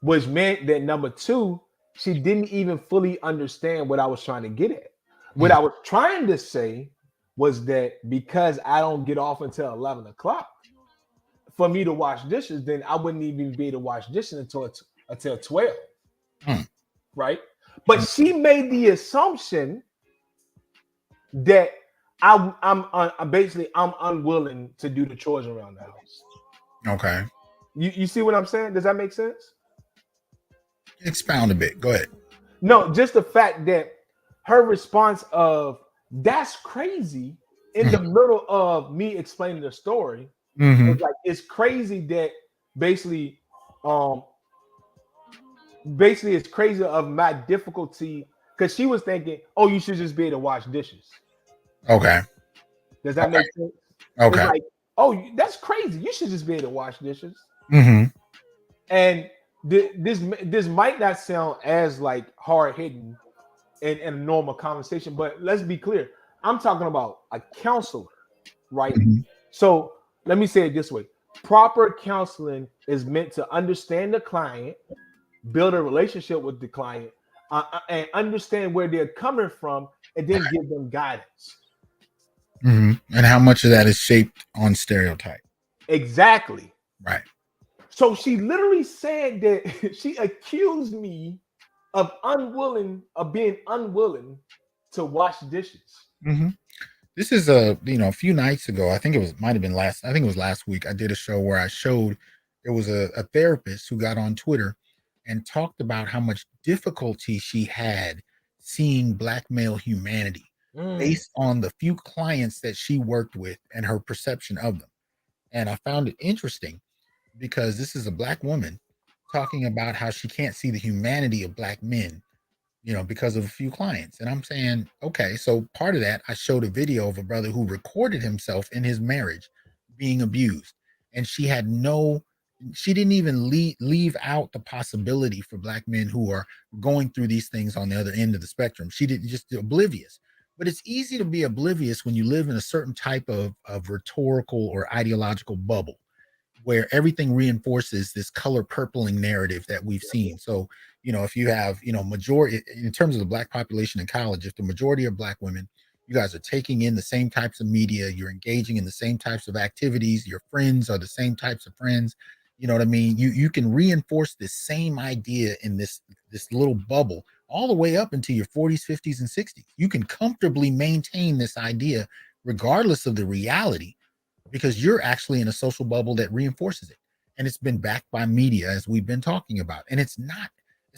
Which meant that number two, she didn't even fully understand what I was trying to get at. What I was trying to say was that because I don't get off until 11 o'clock, for me to wash dishes, then I wouldn't even be able to wash dishes until 12. Right? But she made the assumption that I'm unwilling to do the chores around the house. Okay. You see what I'm saying? Does that make sense? Expound a bit. Go ahead. No, just the fact that her response of "that's crazy" in the middle of me explaining the story was like, it's crazy that basically it's crazy of my difficulty, because she was thinking, "Oh, you should just be able to wash dishes." Okay. Does that make sense? Okay. It's like, "Oh, that's crazy. You should just be able to wash dishes." And this might not sound as like hard hitting in a normal conversation, but let's be clear. I'm talking about a counselor, right? So let me say it this way: proper counseling is meant to understand the client, build a relationship with the client, and understand where they're coming from, and then give them guidance. And how much of that is shaped on stereotype? Exactly. Right. So she literally said that she accused me of being unwilling to wash dishes. This is a few nights ago. I think it was might have been last. I think it was last week. I did a show where I showed there was a therapist who got on Twitter and talked about how much difficulty she had seeing black male humanity based on the few clients that she worked with and her perception of them. And I found it interesting because this is a black woman talking about how she can't see the humanity of black men, because of a few clients. And I'm saying, okay, so part of that, I showed a video of a brother who recorded himself in his marriage being abused. And she didn't even leave out the possibility for black men who are going through these things on the other end of the spectrum. She didn't just oblivious. But it's easy to be oblivious when you live in a certain type of rhetorical or ideological bubble where everything reinforces this color purpling narrative that we've seen. So, if you have, majority in terms of the black population in college, if the majority are black women, you guys are taking in the same types of media, you're engaging in the same types of activities, your friends are the same types of friends. You know what I mean? You can reinforce this same idea in this little bubble all the way up into your 40s, 50s, and 60s. You can comfortably maintain this idea regardless of the reality because you're actually in a social bubble that reinforces it. And it's been backed by media as we've been talking about. And it's not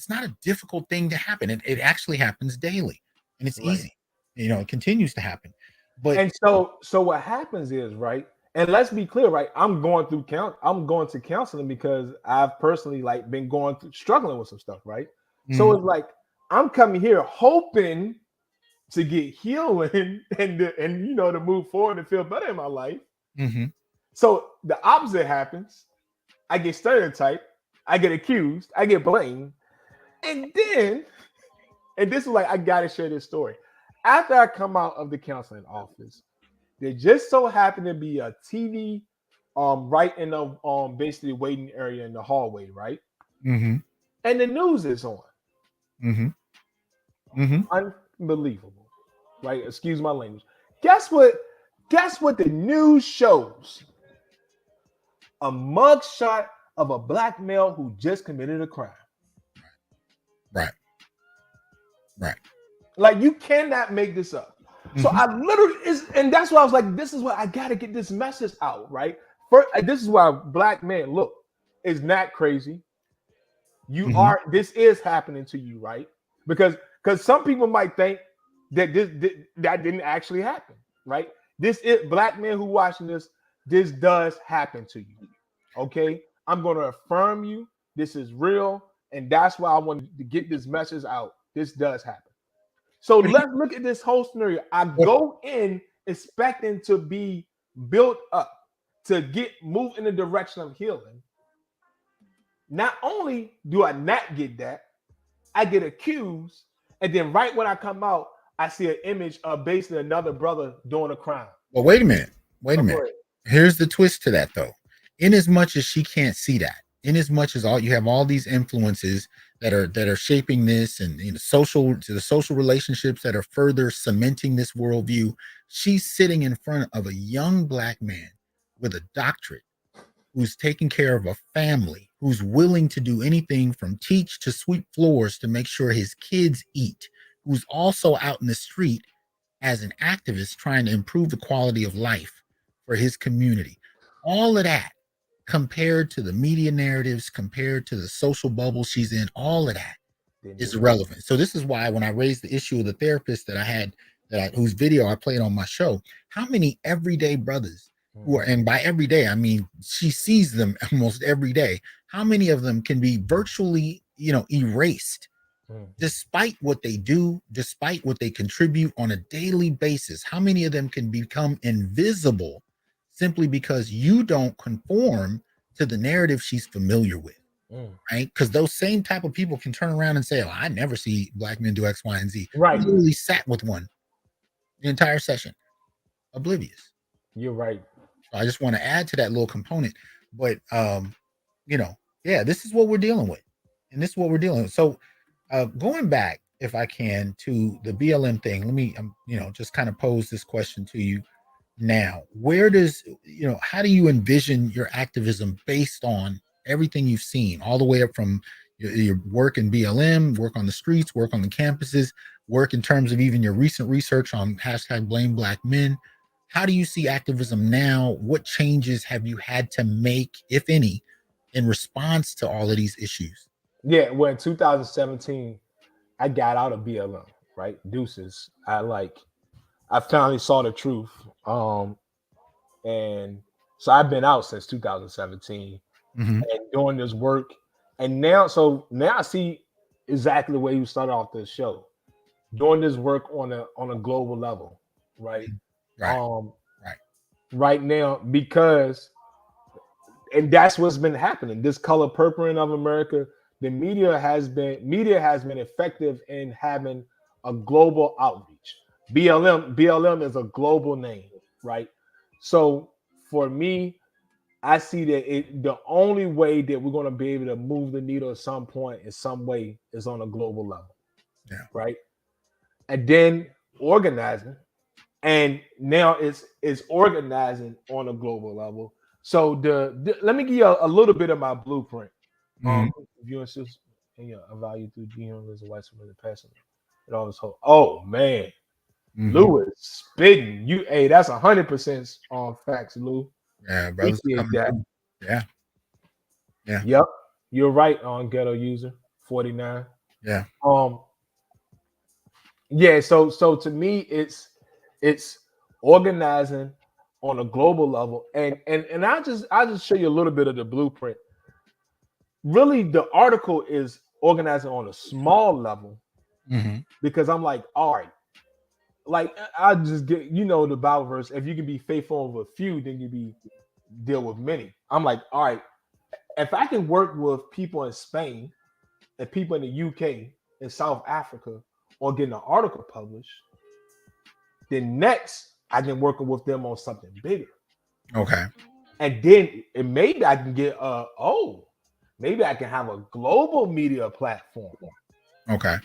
a difficult thing to happen. It actually happens daily and it's easy. It continues to happen. But and so what happens is, right? And let's be clear, right? I'm going to counseling because I've personally been going through struggling with some stuff, right? So it's like I'm coming here hoping to get healing and to move forward and feel better in my life. So the opposite happens. I get stereotyped, I get accused, I get blamed. And this is I gotta share this story. After I come out of the counseling office, there just so happened to be a TV right in the basically waiting area in the hallway, right? And the news is on. Unbelievable. Right? Excuse my language. Guess what the news shows? A mugshot of a black male who just committed a crime. Right. You cannot make this up. So I literally and that's why I was like, this is what I gotta get this message out, right? This is why black men look, it's not crazy. You are, this is happening to you, right? Because some people might think that that didn't actually happen, right? This is black men who watching this does happen to you. Okay, I'm going to affirm you. This is real, and that's why I wanted to get this message out. This does happen. So let's look at this whole scenario. I go in expecting to be built up, to move in the direction of healing. Not only do I not get that, I get accused, and then right when I come out, I see an image of basically another brother doing a crime. Well, wait a minute. Here's the twist to that, though. In as much as she can't see that, in as much as you have all these influences that are shaping this, and the social relationships that are further cementing this worldview, she's sitting in front of a young black man with a doctorate who's taking care of a family, who's willing to do anything from teach to sweep floors to make sure his kids eat, who's also out in the street as an activist trying to improve the quality of life for his community. All of that compared to the media narratives, compared to the social bubble she's in, all of that is irrelevant. So this is why when I raised the issue of the therapist that I had, whose video I played on my show, how many everyday brothers who are, and by every day, I mean, she sees them almost every day. How many of them can be virtually, erased despite what they do, despite what they contribute on a daily basis? How many of them can become invisible simply because you don't conform to the narrative she's familiar with? Right? Because those same type of people can turn around and say, oh, I never see black men do X, Y, and Z. Right. You literally sat with one the entire session, oblivious. You're right. So I just want to add to that little component. But this is what we're dealing with. And this is what we're dealing with. So going back, if I can, to the BLM thing, let me just kind of pose this question to you now. Where does, how do you envision your activism based on everything you've seen, all the way up from, your work in BLM, work on the streets, work on the campuses, work in terms of even your recent research on hashtag blame black men. How do you see activism now? What changes have you had to make, if any, in response to all of these issues? Yeah, well, in 2017, I got out of BLM, right? Deuces. I finally saw the truth. And so I've been out since 2017 Mm-hmm. and doing this work. And now I see exactly where you started off this show. Doing this work on a global level, right? Right. Right. Right now, because and that's what's been happening. This color purpling of America, the media has been effective in having a global outreach. BLM is a global name, right? So for me, I see that the only way that we're going to be able to move the needle at some point in some way is on a global level. Yeah. Right. And then organizing. And now it's organizing on a global level. So let me give you a little bit of my blueprint. Mm-hmm. If you insist in your value through GM as a white supremacist person. It always hold. Oh man. Mm-hmm. Lou is spitting. Hey, that's 100% on facts, Lou. Yeah, brothers. That. Yeah. Yeah. Yep. You're right on Ghetto User 49. Yeah. Yeah, so to me it's organizing on a global level, and I just show you a little bit of the blueprint. Really, the article is organizing on a small level because I'm like, all right, like I just get the Bible verse. If you can be faithful over a few, then you deal with many. I'm like, all right, if I can work with people in Spain and people in the UK and South Africa on getting an article published, then next I can work with them on something bigger. Okay. And then maybe I can get maybe I can have a global media platform. Okay.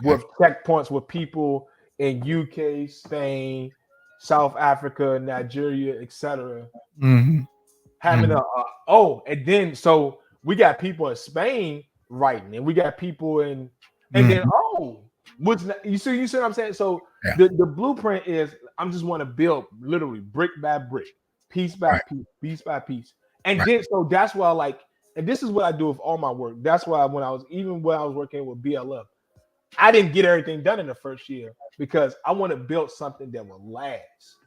With checkpoints with people in UK, Spain, South Africa, Nigeria, etc. Having and then so we got people in Spain writing, and we got people in, and then you see what I'm saying? So the blueprint is I'm just want to build literally brick by brick, piece by piece by piece. And then so that's why I like, and this is what I do with all my work. That's why when I was working with BLM, I didn't get everything done in the first year because I want to build something that will last.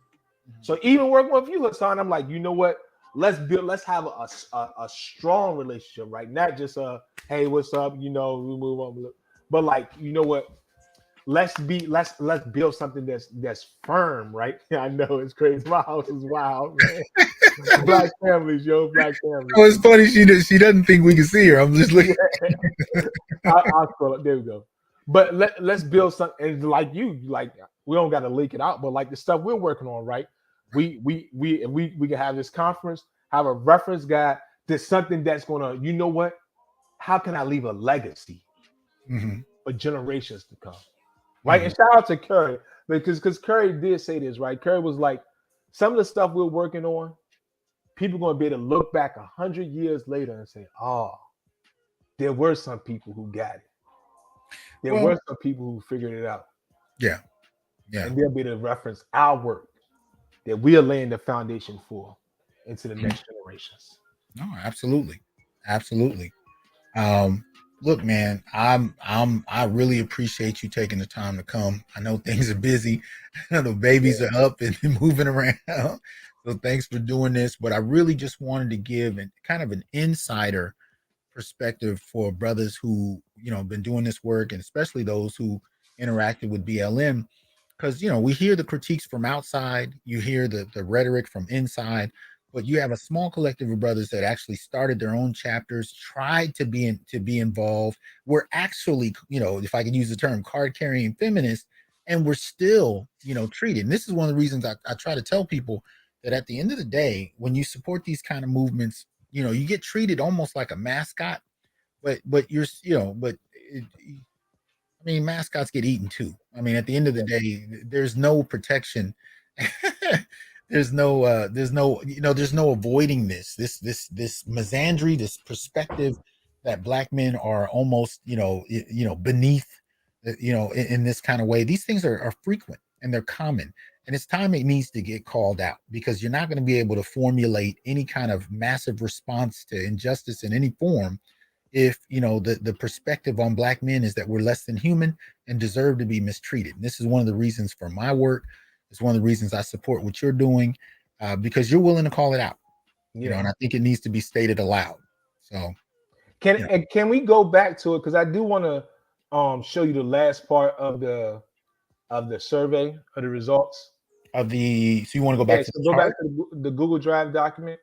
So even working with you, Hasan, I'm like, you know what? Let's have a strong relationship, right? Not just hey, what's up? We move on. But like, you know what? Let's build something that's firm, right? I know it's crazy. My house is wild, man. Black families, black families. Oh, it's funny. She doesn't think we can see her. I'm just looking. I'll scroll up. There we go. But let's build something, and like we don't got to leak it out, but like the stuff we're working on, right? We can have this conference, have a reference guide. There's something that's gonna, you know what? How can I leave a legacy for generations to come? Right. And shout out to Curry because Curry did say this, right? Curry was like, some of the stuff we're working on, people are gonna be able to look back 100 years later and say, oh, there were some people who got it. There were some people who figured it out. Yeah. Yeah. And they'll be able to reference our work that we are laying the foundation for into the next generations. No, absolutely. Absolutely. Look, man, I really appreciate you taking the time to come. I know things are busy. The babies are up and moving around. So thanks for doing this. But I really just wanted to give kind of an insider perspective for brothers who, been doing this work, and especially those who interacted with BLM. Because, we hear the critiques from outside, you hear the rhetoric from inside, but you have a small collective of brothers that actually started their own chapters, tried to be involved. We're actually, if I could use the term, card carrying feminists, and we're still, treated. And this is one of the reasons I try to tell people that at the end of the day, when you support these kind of movements, you get treated almost like a mascot, but mascots get eaten too. I mean, at the end of the day, there's no protection. there's no avoiding this misandry, this perspective that black men are almost, beneath, in this kind of way. These things are frequent and they're common. And it's time it needs to get called out, because you're not going to be able to formulate any kind of massive response to injustice in any form if the perspective on black men is that we're less than human and deserve to be mistreated. And this is one of the reasons for my work. It's one of the reasons I support what you're doing, because you're willing to call it out. And I think it needs to be stated aloud. So can we go back to it, because I do want to show you the last part of the survey of the results of the. So you want to go back to back to the Google Drive document?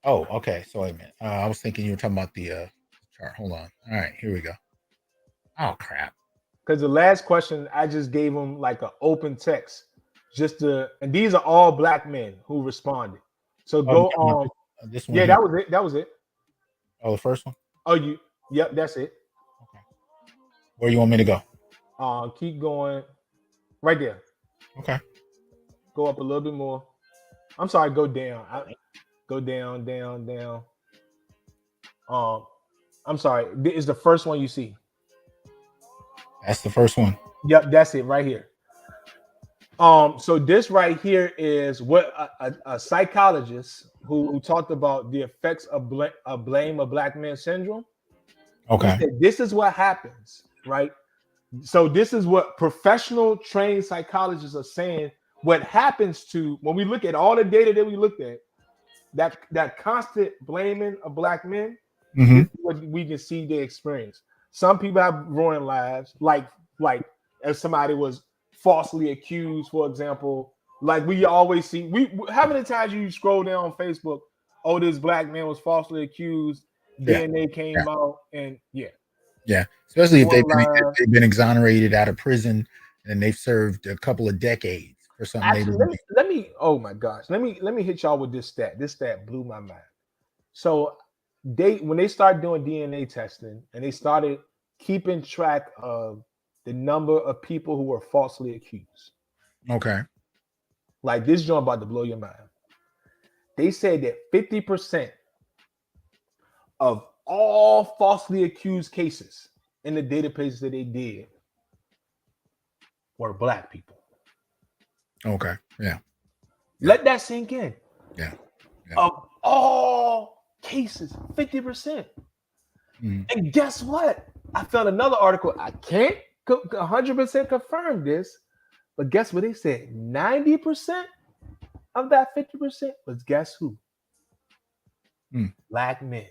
Oh, okay. So wait a minute. I was thinking you were talking about the chart. Hold on. All right, here we go. Oh crap. Because the last question I just gave them like an open text, and these are all black men who responded. So go on. This one. Yeah, that was it. That was it. Oh, the first one. Oh, yep, that's it. Okay. Where you want me to go? Keep going. Right there. Okay. Go up a little bit more. I'm sorry. Go down. Go down. I'm sorry. This is the first one you see. That's the first one. Yep, that's it right here. So this right here is what a psychologist who talked about the effects of blame of black men syndrome. Okay. Said, this is what happens, right? So this is what professional trained psychologists are saying. What happens to when we look at all the data that we looked at, that constant blaming of black men, mm-hmm. This is what we can see they experience. Some people have ruined lives, like if somebody was falsely accused, for example. Like we always see, how many times you scroll down on Facebook, oh, this black man was falsely accused, DNA came out, and especially if they've been exonerated out of prison and they've served a couple of decades or something. Actually, let me oh my gosh, let me hit y'all with this stat. This stat blew my mind. So when they started doing DNA testing and they started keeping track of the number of people who were falsely accused. Okay. Like this joint about to blow your mind. They said that 50% of all falsely accused cases in the databases that they did were black people. Okay. Yeah. Let that sink in. Yeah. Of all cases, 50%. Mm. And guess what? I found another article. I can't 100% confirm this, but guess what they said? 90% of that 50% was guess who? Black men.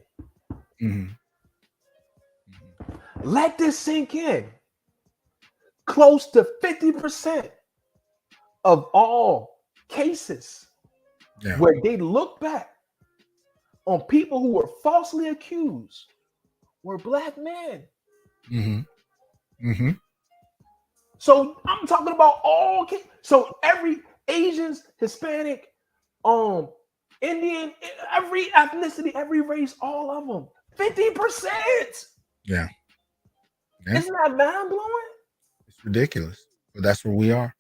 Mm-hmm. Let this sink in. Close to 50% of all cases where they look back on people who were falsely accused were black men. Mm-hmm. Mm-hmm. So I'm talking about all cases. So every Asians, Hispanic, Indian, every ethnicity, every race, all of them. 50%. Yeah. Isn't that mind blowing? It's ridiculous, but that's where we are.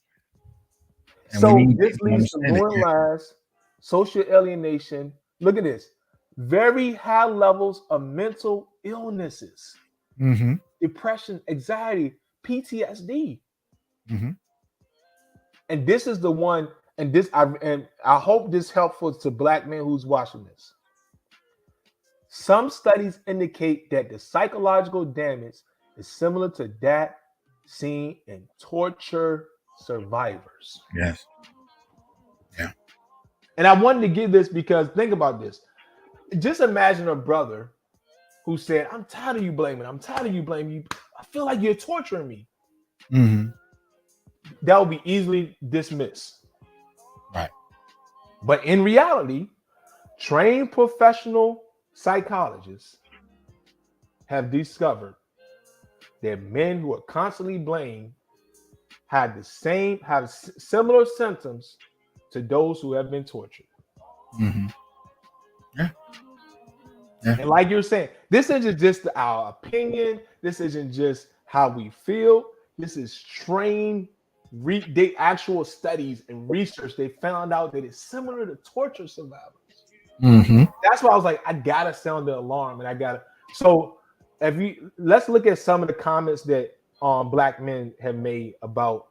And so this leads to ruined lives, social alienation. Look at this. Very high levels of mental illnesses, depression, anxiety, PTSD. Mm-hmm. And this is the one, and I hope this is helpful to black men who's watching this. Some studies indicate that the psychological damage is similar to that seen in torture survivors. Yes. Yeah. And I wanted to give this because think about this. Just imagine a brother who said, I'm tired of you blaming. I'm tired of you blaming you. I feel like you're torturing me. Mm-hmm. That would be easily dismissed. Right. But in reality, trained professional psychologists have discovered that men who are constantly blamed have similar symptoms to those who have been tortured. Mm-hmm. Yeah. And like you're saying, this isn't just our opinion. This isn't just how we feel. This is trained, they actual studies and research. They found out that it's similar to torture survivors. Mm-hmm. That's why I was like, I gotta sound the alarm, and So let's look at some of the comments that black men have made about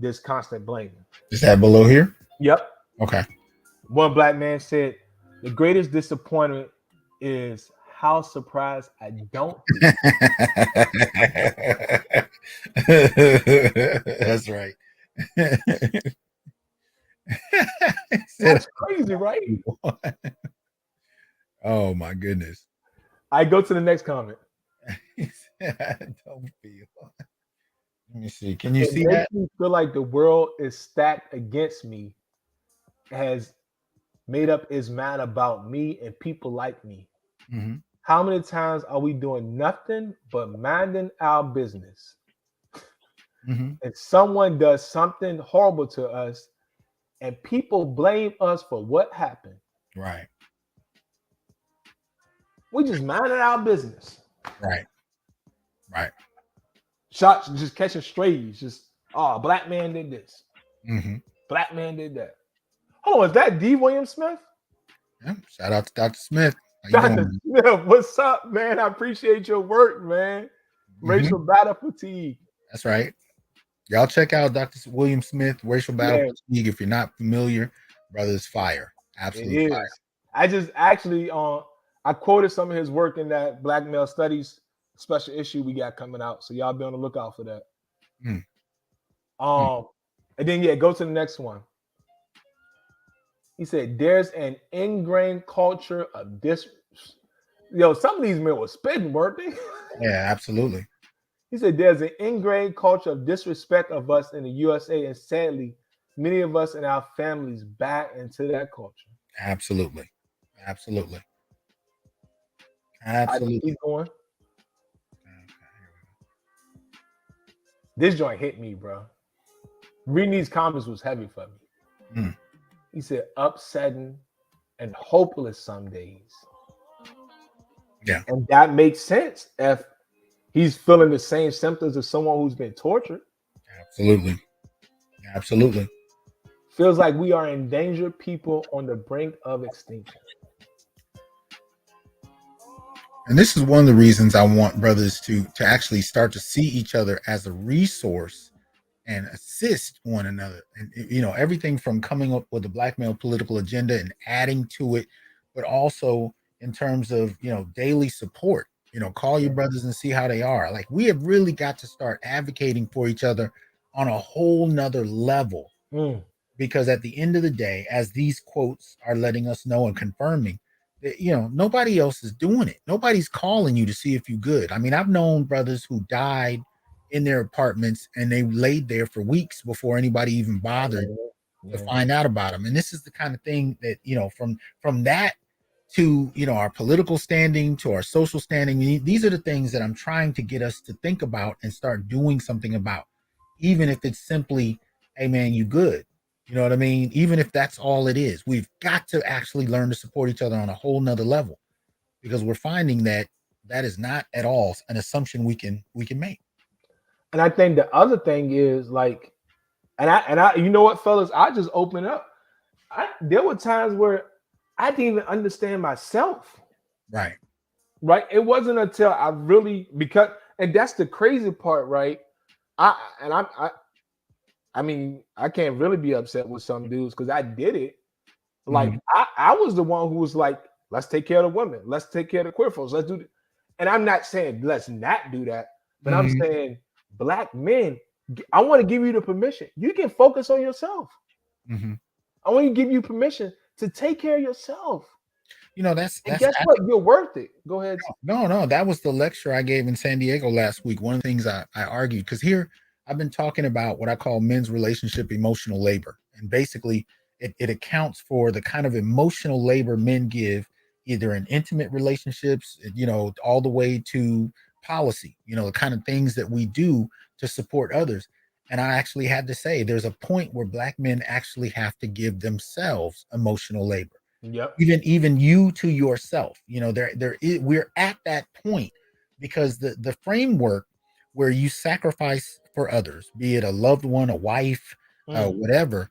this constant blaming. Is that below here? Yep. Okay. One black man said, "The greatest disappointment is how surprised I don't feel." That's right. That's crazy, right? Oh my goodness. I go to the next comment. He said, I don't feel. Let me see. Can you It see makes that? me feel like the world is stacked against me, has made up its mind about me and people like me. Mhm. How many times are we doing nothing but minding our business? Mhm. And someone does something horrible to us, and people blame us for what happened. Right. We just minding our business. Right. Right. Shots just catching strays. Just, oh, black man did this. Mhm. Black man did that. Hold on, is that D. William Smith? Yeah. Shout out to Dr. Smith. How you Dr. doing? Smith, what's up, man? I appreciate your work, man. Racial battle fatigue. That's right. Y'all check out Dr. William Smith, Racial Battle Yeah. Fatigue. If you're not familiar, brother's fire. It Absolute fire. is. I just actually I quoted some of his work in that Black Male Studies special issue we got coming out. So y'all be on the lookout for that. Mm. And then go to the next one. He said, "There's an ingrained culture of this." Some of these men were spitting, weren't they? Yeah, absolutely. He said, "There's an ingrained culture of disrespect of us in the USA, and sadly, many of us and our families back into that culture." Absolutely. Absolutely. I keep going. This joint hit me, bro. Reading these comments was heavy for me. Mm. He said, "Upsetting and hopeless some days." Yeah. And that makes sense if he's feeling the same symptoms as someone who's been tortured. Absolutely. Absolutely. Feels like we are endangered people on the brink of extinction. And this is one of the reasons I want brothers to actually start to see each other as a resource and assist one another. And everything from coming up with a black male political agenda and adding to it, but also in terms of daily support. Call your brothers and see how they are. Like, we have really got to start advocating for each other on a whole nother level. Because at the end of the day, as these quotes are letting us know and confirming, nobody else is doing it. Nobody's calling you to see if you're good. I mean, I've known brothers who died in their apartments and they laid there for weeks before anybody even bothered to find out about them. And this is the kind of thing that, from that to, our political standing, to our social standing, these are the things that I'm trying to get us to think about and start doing something about, even if it's simply, "Hey man, you good." You know what I mean? Even if that's all it is, we've got to actually learn to support each other on a whole nother level, because we're finding that is not at all an assumption we can make. And I think the other thing is, like, and I you know what, fellas, I just open up. There were times where I didn't even understand myself. Right. It wasn't until I really, and that's the crazy part, right? I mean, I can't really be upset with some dudes because I did it. Like, I was the one who was like, "Let's take care of the women. Let's take care of the queer folks. Let's do it." And I'm not saying let's not do that, but I'm saying, black men, I want to give you the permission. You can focus on yourself. I want to give you permission to take care of yourself. That's guess what? You're worth it. Go ahead. No, that was the lecture I gave in San Diego last week. One of the things I argued, because here I've been talking about what I call men's relationship emotional labor. And basically it accounts for the kind of emotional labor men give, either in intimate relationships, all the way to policy, the kind of things that we do to support others. And I actually had to say, there's a point where black men actually have to give themselves emotional labor. Yep. Even you to yourself. We're at that point, because the framework where you sacrifice for others, be it a loved one, a wife, whatever,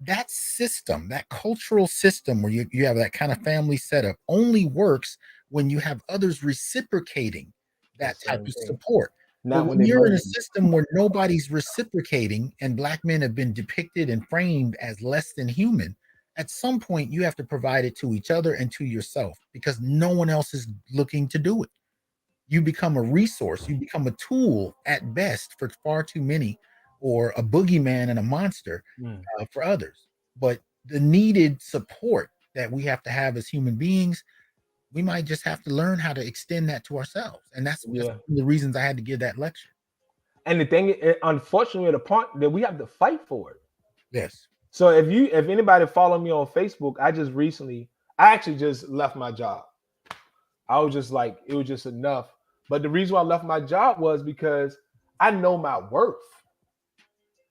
that system, that cultural system where you have that kind of family setup, only works when you have others reciprocating that The type same of thing. support. But Not when when they you're in a murder you. system where nobody's reciprocating and black men have been depicted and framed as less than human, at some point you have to provide it to each other and to yourself because no one else is looking to do it. You become a resource, you become a tool at best for far too many, or a boogeyman and a monster for others. But the needed support that we have to have as human beings, we might just have to learn how to extend that to ourselves. And that's one of the reasons I had to give that lecture. And the thing, unfortunately, the part that we have to fight for it. Yes. So if anybody follow me on Facebook, I actually just left my job. I was just like, it was just enough. But the reason why I left my job was because I know my worth.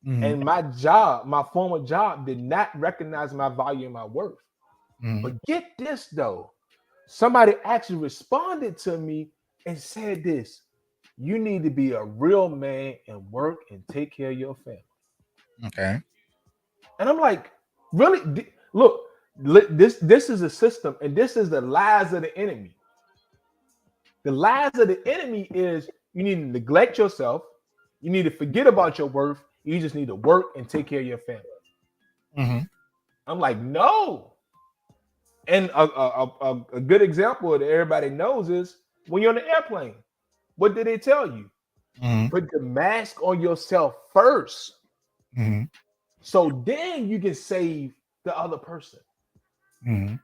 And my former job did not recognize my value and my worth. But get this though, somebody actually responded to me and said this: you need to be a real man and work and take care of your family. Okay. And I'm like, really? Look, this is a system, and this is the lies of the enemy. The lies of the enemy is you need to neglect yourself, you need to forget about your worth, you just need to work and take care of your family. I'm like, no. And a good example that everybody knows is when you're on the airplane. What did they tell you? Put the mask on yourself first. So then you can save the other person. And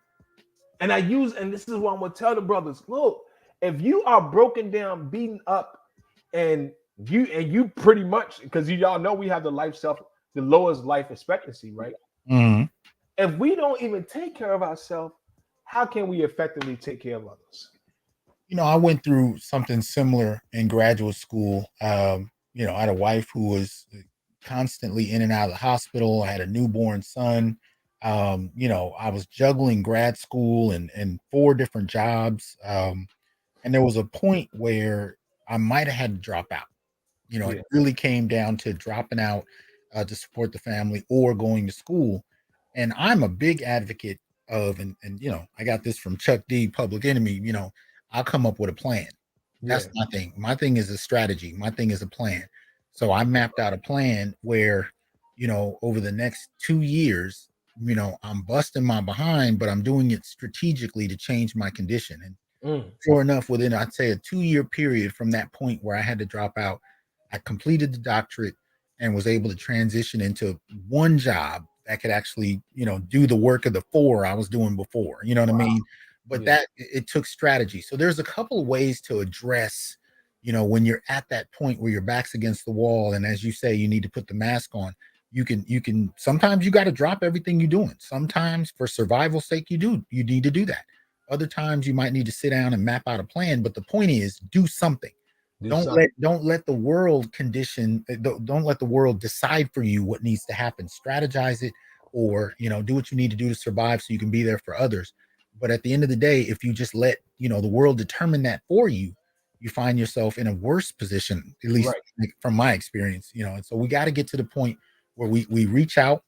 this is what I'm gonna tell the brothers: look, if you are broken down, beaten up, and you pretty much, because y'all know we have the lowest life expectancy, right? If we don't even take care of ourselves, how can we effectively take care of others? You know, I went through something similar in graduate school. You know, I had a wife who was constantly in and out of the hospital. I had a newborn son. You know, I was juggling grad school and 4 different jobs. And there was a point where I might have had to drop out. You know, it really came down to dropping out to support the family or going to school. And I'm a big advocate of, and you know, I got this from Chuck D, Public Enemy. You know, I'll come up with a plan. That's my thing. My thing is a strategy. My thing is a plan. So I mapped out a plan where, you know, over the next 2 years, you know, I'm busting my behind, but I'm doing it strategically to change my condition. And sure enough, within, I'd say, a 2-year period from that point where I had to drop out, I completed the doctorate and was able to transition into one job that could actually, you know, do the work of the 4 I was doing before. You know what I mean? But that it took strategy. So there's a couple of ways to address, you know, when you're at that point where your back's against the wall, and as you say, you need to put the mask on. You can sometimes you got to drop everything you're doing. Sometimes for survival's sake, you need to do that. Other times you might need to sit down and map out a plan. But the point is, do something. Don't let the world don't let the world decide for you what needs to happen. Strategize it, or, you know, do what you need to do to survive so you can be there for others. But at the end of the day, if you just let, you know, the world determine that for you, you find yourself in a worse position, at least from my experience, you know. And so we got to get to the point where we reach out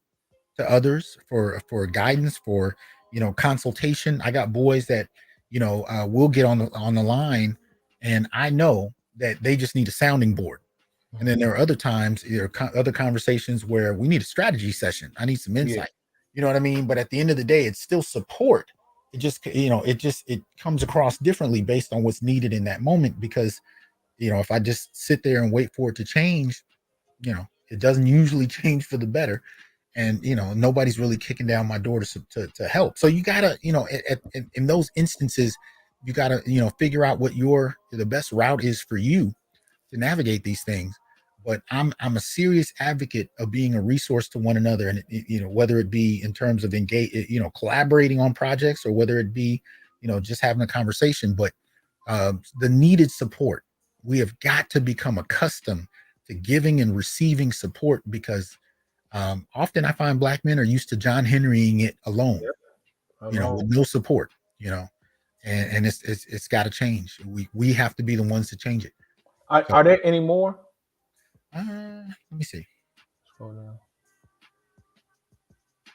to others for guidance, for, you know, consultation. I got boys that, you know, will get on the line, and I know that they just need a sounding board. And then there are other times, other conversations where we need a strategy session. I need some insight. You know what I mean? But at the end of the day, it's still support. It just, you know, it comes across differently based on what's needed in that moment. Because, you know, if I just sit there and wait for it to change, you know, it doesn't usually change for the better. And, you know, nobody's really kicking down my door to help. So you gotta, you know, in those instances, you gotta, you know, figure out what the best route is for you to navigate these things. But I'm a serious advocate of being a resource to one another, and you know, whether it be in terms of you know, collaborating on projects, or whether it be, you know, just having a conversation. But the needed support, we have got to become accustomed to giving and receiving support, because often I find black men are used to John Henrying it alone, you know, with no support, you know, and it's got to change. We have to be the ones to change it. Are there any more? Let me see. Scroll down.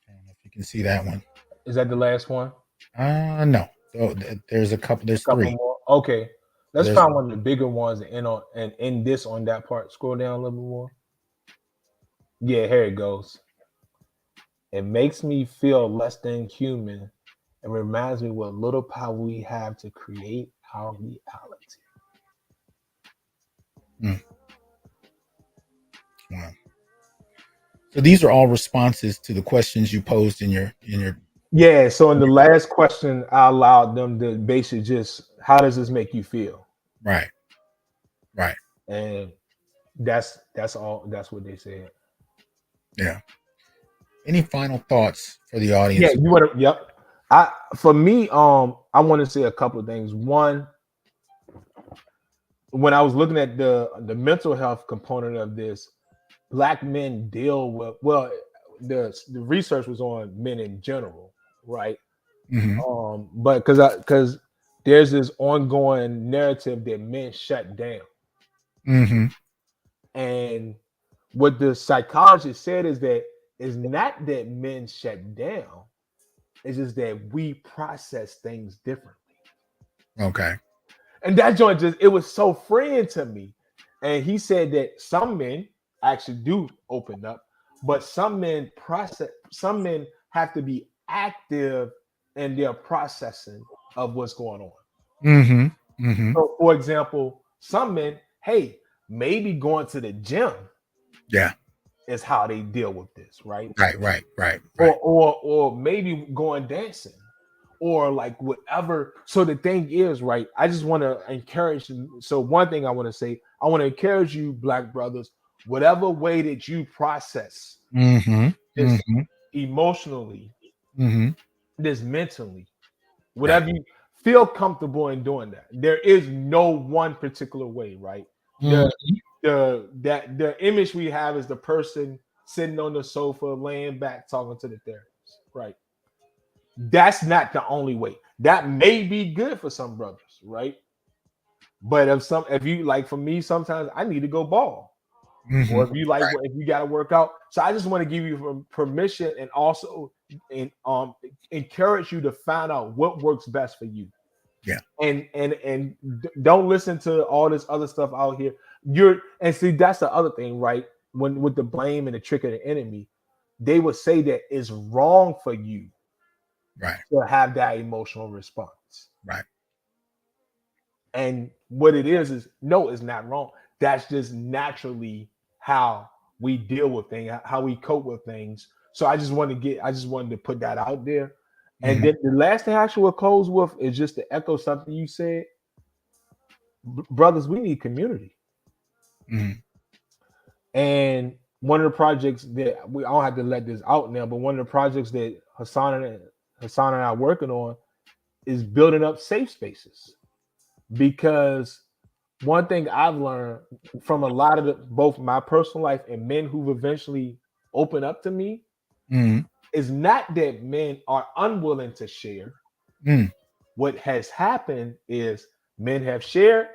I don't know if you can see that one. Is that the last one? No. So there's a couple. There's Couple three. more. Okay. Let's There's- find one of the bigger ones and end this on that part. Scroll down a little bit more. Yeah, here it goes. It makes me feel less than human and reminds me what little power we have to create our reality. Wow. So these are all responses to the questions you posed in your Yeah, so in the last question, I allowed them to basically just, how does this make you feel? right. And that's all. That's what they said. Yeah. Any final thoughts for the audience? Yeah, you want to? Yep. For me, I want to say a couple of things. One, when I was looking at the mental health component of this, Black men deal with, well, the research was on men in general, right? Mhm. But because there's this ongoing narrative that men shut down, Mhm. and what the psychologist said is that it's not that men shut down, it's just that we process things differently. Okay. And that joint just, it was so freeing to me. And he said that some men actually do open up, but some men have to be active in their processing of what's going on. Mm-hmm. Mm-hmm. So, for example, some men, hey, maybe going to the gym, yeah, is how they deal with this, right? Right. Or maybe going dancing, or like whatever. So the thing is, right, I just want to encourage you. So one thing I want to say, I want to encourage you, Black brothers, whatever way that you process Mm-hmm. this Mm-hmm. emotionally, Mm-hmm. this mentally, whatever you feel comfortable in doing that. There is no one particular way, right? The image we have is the person sitting on the sofa, laying back, talking to the therapist, right? That's not the only way. That may be good for some brothers, right? But if you like, for me, sometimes I need to go ball, Mm-hmm. or if you like, if you got to work out. So I just want to give you permission and also encourage you to find out what works best for you. Yeah. And don't listen to all this other stuff out here. See, that's the other thing, right? When with the blame and the trick of the enemy, they would say that it's wrong for you to have that emotional response. Right. And what it is no, it's not wrong. That's just naturally how we deal with things, how we cope with things. So I just wanted to put that out there. And then the last thing I actually will close with is just to echo something you said. Brothers, we need community. Mm-hmm. And one of the projects that I don't have to let this out now, but one of the projects that Hasan and I are working on is building up safe spaces. Because one thing I've learned from a lot of both my personal life and men who've eventually opened up to me is not that men are unwilling to share. What has happened is men have shared,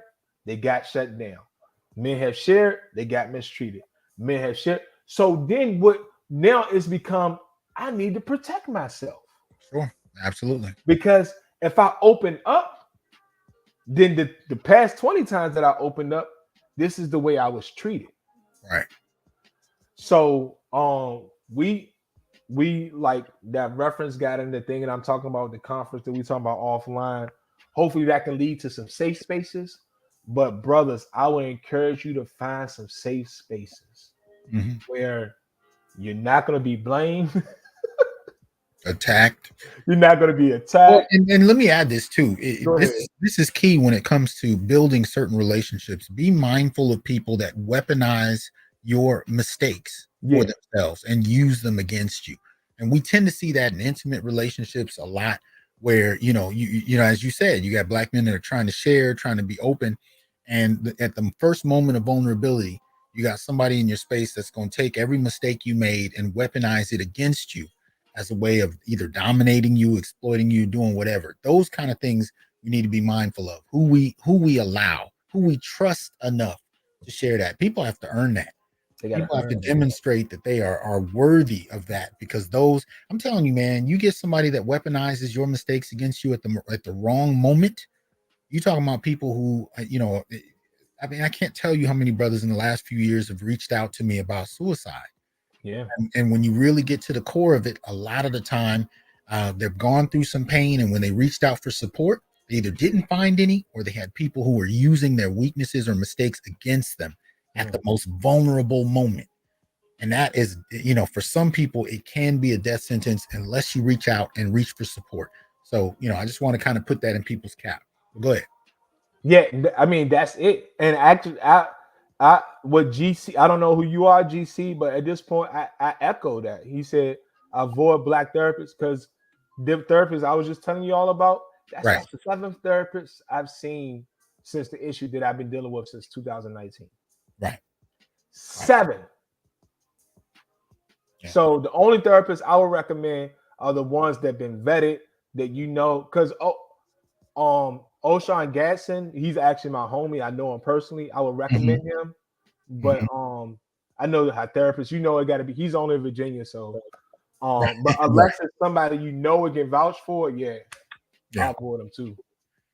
they got shut down. Men have shared, they got mistreated. Men have shared. So then what now it's become, I need to protect myself. Sure. Absolutely. Because if I open up, then the past 20 times that I opened up, this is the way I was treated. Right. So we like that reference got in the thing, and I'm talking about the conference that we talking about offline. Hopefully that can lead to some safe spaces. But brothers, I would encourage you to find some safe spaces where you're not going to be blamed, attacked. You're not going to be attacked. Well, and let me add this too. This is key when it comes to building certain relationships. Be mindful of people that weaponize your mistakes for themselves and use them against you. And we tend to see that in intimate relationships a lot, where you know, as you said, you got Black men that are trying to share, trying to be open, and at the first moment of vulnerability, you got somebody in your space that's going to take every mistake you made and weaponize it against you as a way of either dominating you, exploiting you, doing whatever. Those kind of things we need to be mindful of. Who we allow, who we trust enough to share that. People have to earn that. They gotta People have to earn it. demonstrate that they are worthy of that, because those, I'm telling you, man, you get somebody that weaponizes your mistakes against you at the wrong moment. You talking about people who, I mean, I can't tell you how many brothers in the last few years have reached out to me about suicide. Yeah. And when you really get to the core of it, a lot of the time, they've gone through some pain, and when they reached out for support, they either didn't find any, or they had people who were using their weaknesses or mistakes against them at the most vulnerable moment. And that is, for some people, it can be a death sentence unless you reach out and reach for support. So, I just want to kind of put that in people's cap. Go ahead. Yeah, I mean that's it. And actually, with GC, I don't know who you are, GC, but at this point, I echo that. He said avoid black therapists because the therapists I was just telling you all about. That's Right. the seventh therapist I've seen since the issue that I've been dealing with since 2019. Right. 7. Yeah. So the only therapists I would recommend are the ones that have been vetted, that because O'Shawn Gadsden, he's actually my homie. I know him personally. I would recommend him. But I know that therapist, it gotta be, he's only in Virginia, so but unless it's somebody it can vouch for, I'll avoid them too.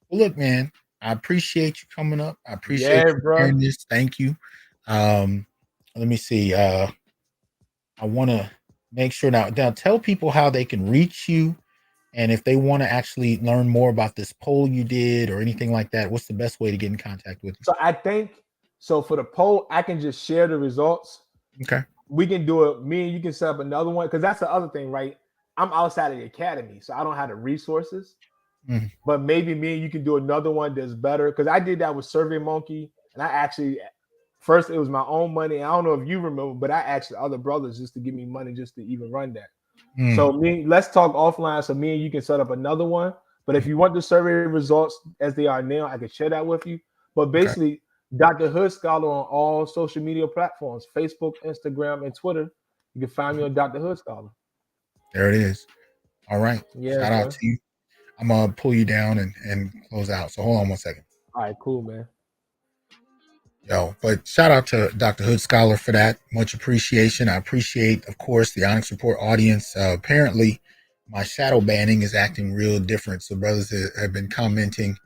Well, look, man, I appreciate you coming up. I appreciate you sharing this. Thank you. Let me see. I want to make sure now tell people how they can reach you, and if they want to actually learn more about this poll you did or anything like that, what's the best way to get in contact with you? So I think for the poll, I can just share the results. Okay. We can do it. Me and you can set up another one, because that's the other thing, right? I'm outside of the academy, so I don't have the resources. But maybe me and you can do another one that's better, because I did that with SurveyMonkey, and I actually first it was my own money. I don't know if you remember, but I asked other brothers just to give me money just to even run that. So let's talk offline, so me and you can set up another one. But if you want the survey results as they are now, I can share that with you. But basically, Dr. Hood Scholar on all social media platforms, Facebook, Instagram, and Twitter. You can find me on Dr. Hood Scholar. There it is. All right. Yeah, shout out to you. I'm gonna pull you down and close out. So hold on 1 second. All right, cool, man. But shout out to Dr. Hood Scholar for that. Much appreciation. I appreciate, of course, the Onyx Report audience. Apparently, my shadow banning is acting real different. So brothers have been commenting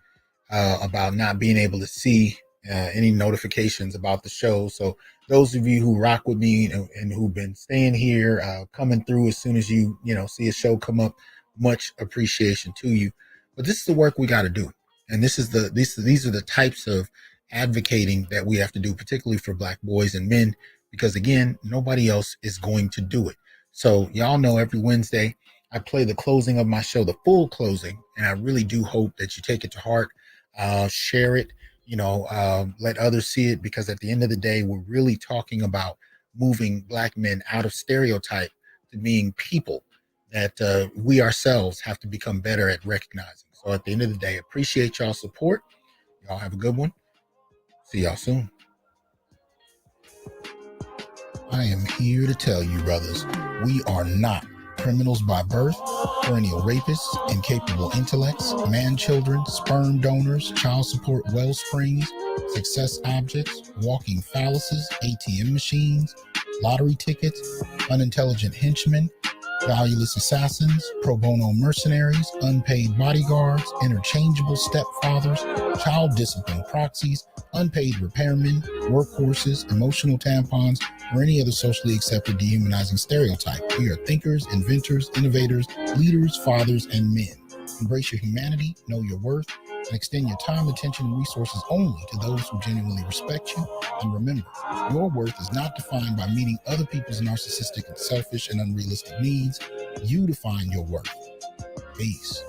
about not being able to see any notifications about the show. So those of you who rock with me and who've been staying here, coming through as soon as you see a show come up, much appreciation to you. But this is the work we got to do, and these are the types of advocating that we have to do, particularly for Black boys and men, because again, nobody else is going to do it. So y'all know every Wednesday I play the closing of my show, the full closing, and I really do hope that you take it to heart, share it, let others see it, because at the end of the day, we're really talking about moving Black men out of stereotype to being people that we ourselves have to become better at recognizing. So at the end of the day, appreciate y'all's support. Y'all have a good one. See y'all soon. I am here to tell you, brothers, we are not criminals by birth, perennial rapists, incapable intellects, man-children, sperm donors, child support wellsprings, success objects, walking phalluses, ATM machines, lottery tickets, unintelligent henchmen, valueless assassins, pro bono mercenaries, unpaid bodyguards, interchangeable stepfathers, child discipline proxies, unpaid repairmen, workhorses, emotional tampons, or any other socially accepted dehumanizing stereotype. We are thinkers, inventors, innovators, leaders, fathers, and men. Embrace your humanity, know your worth, and extend your time, attention, and resources only to those who genuinely respect you. And remember, your worth is not defined by meeting other people's narcissistic and selfish and unrealistic needs. You define your worth. Peace.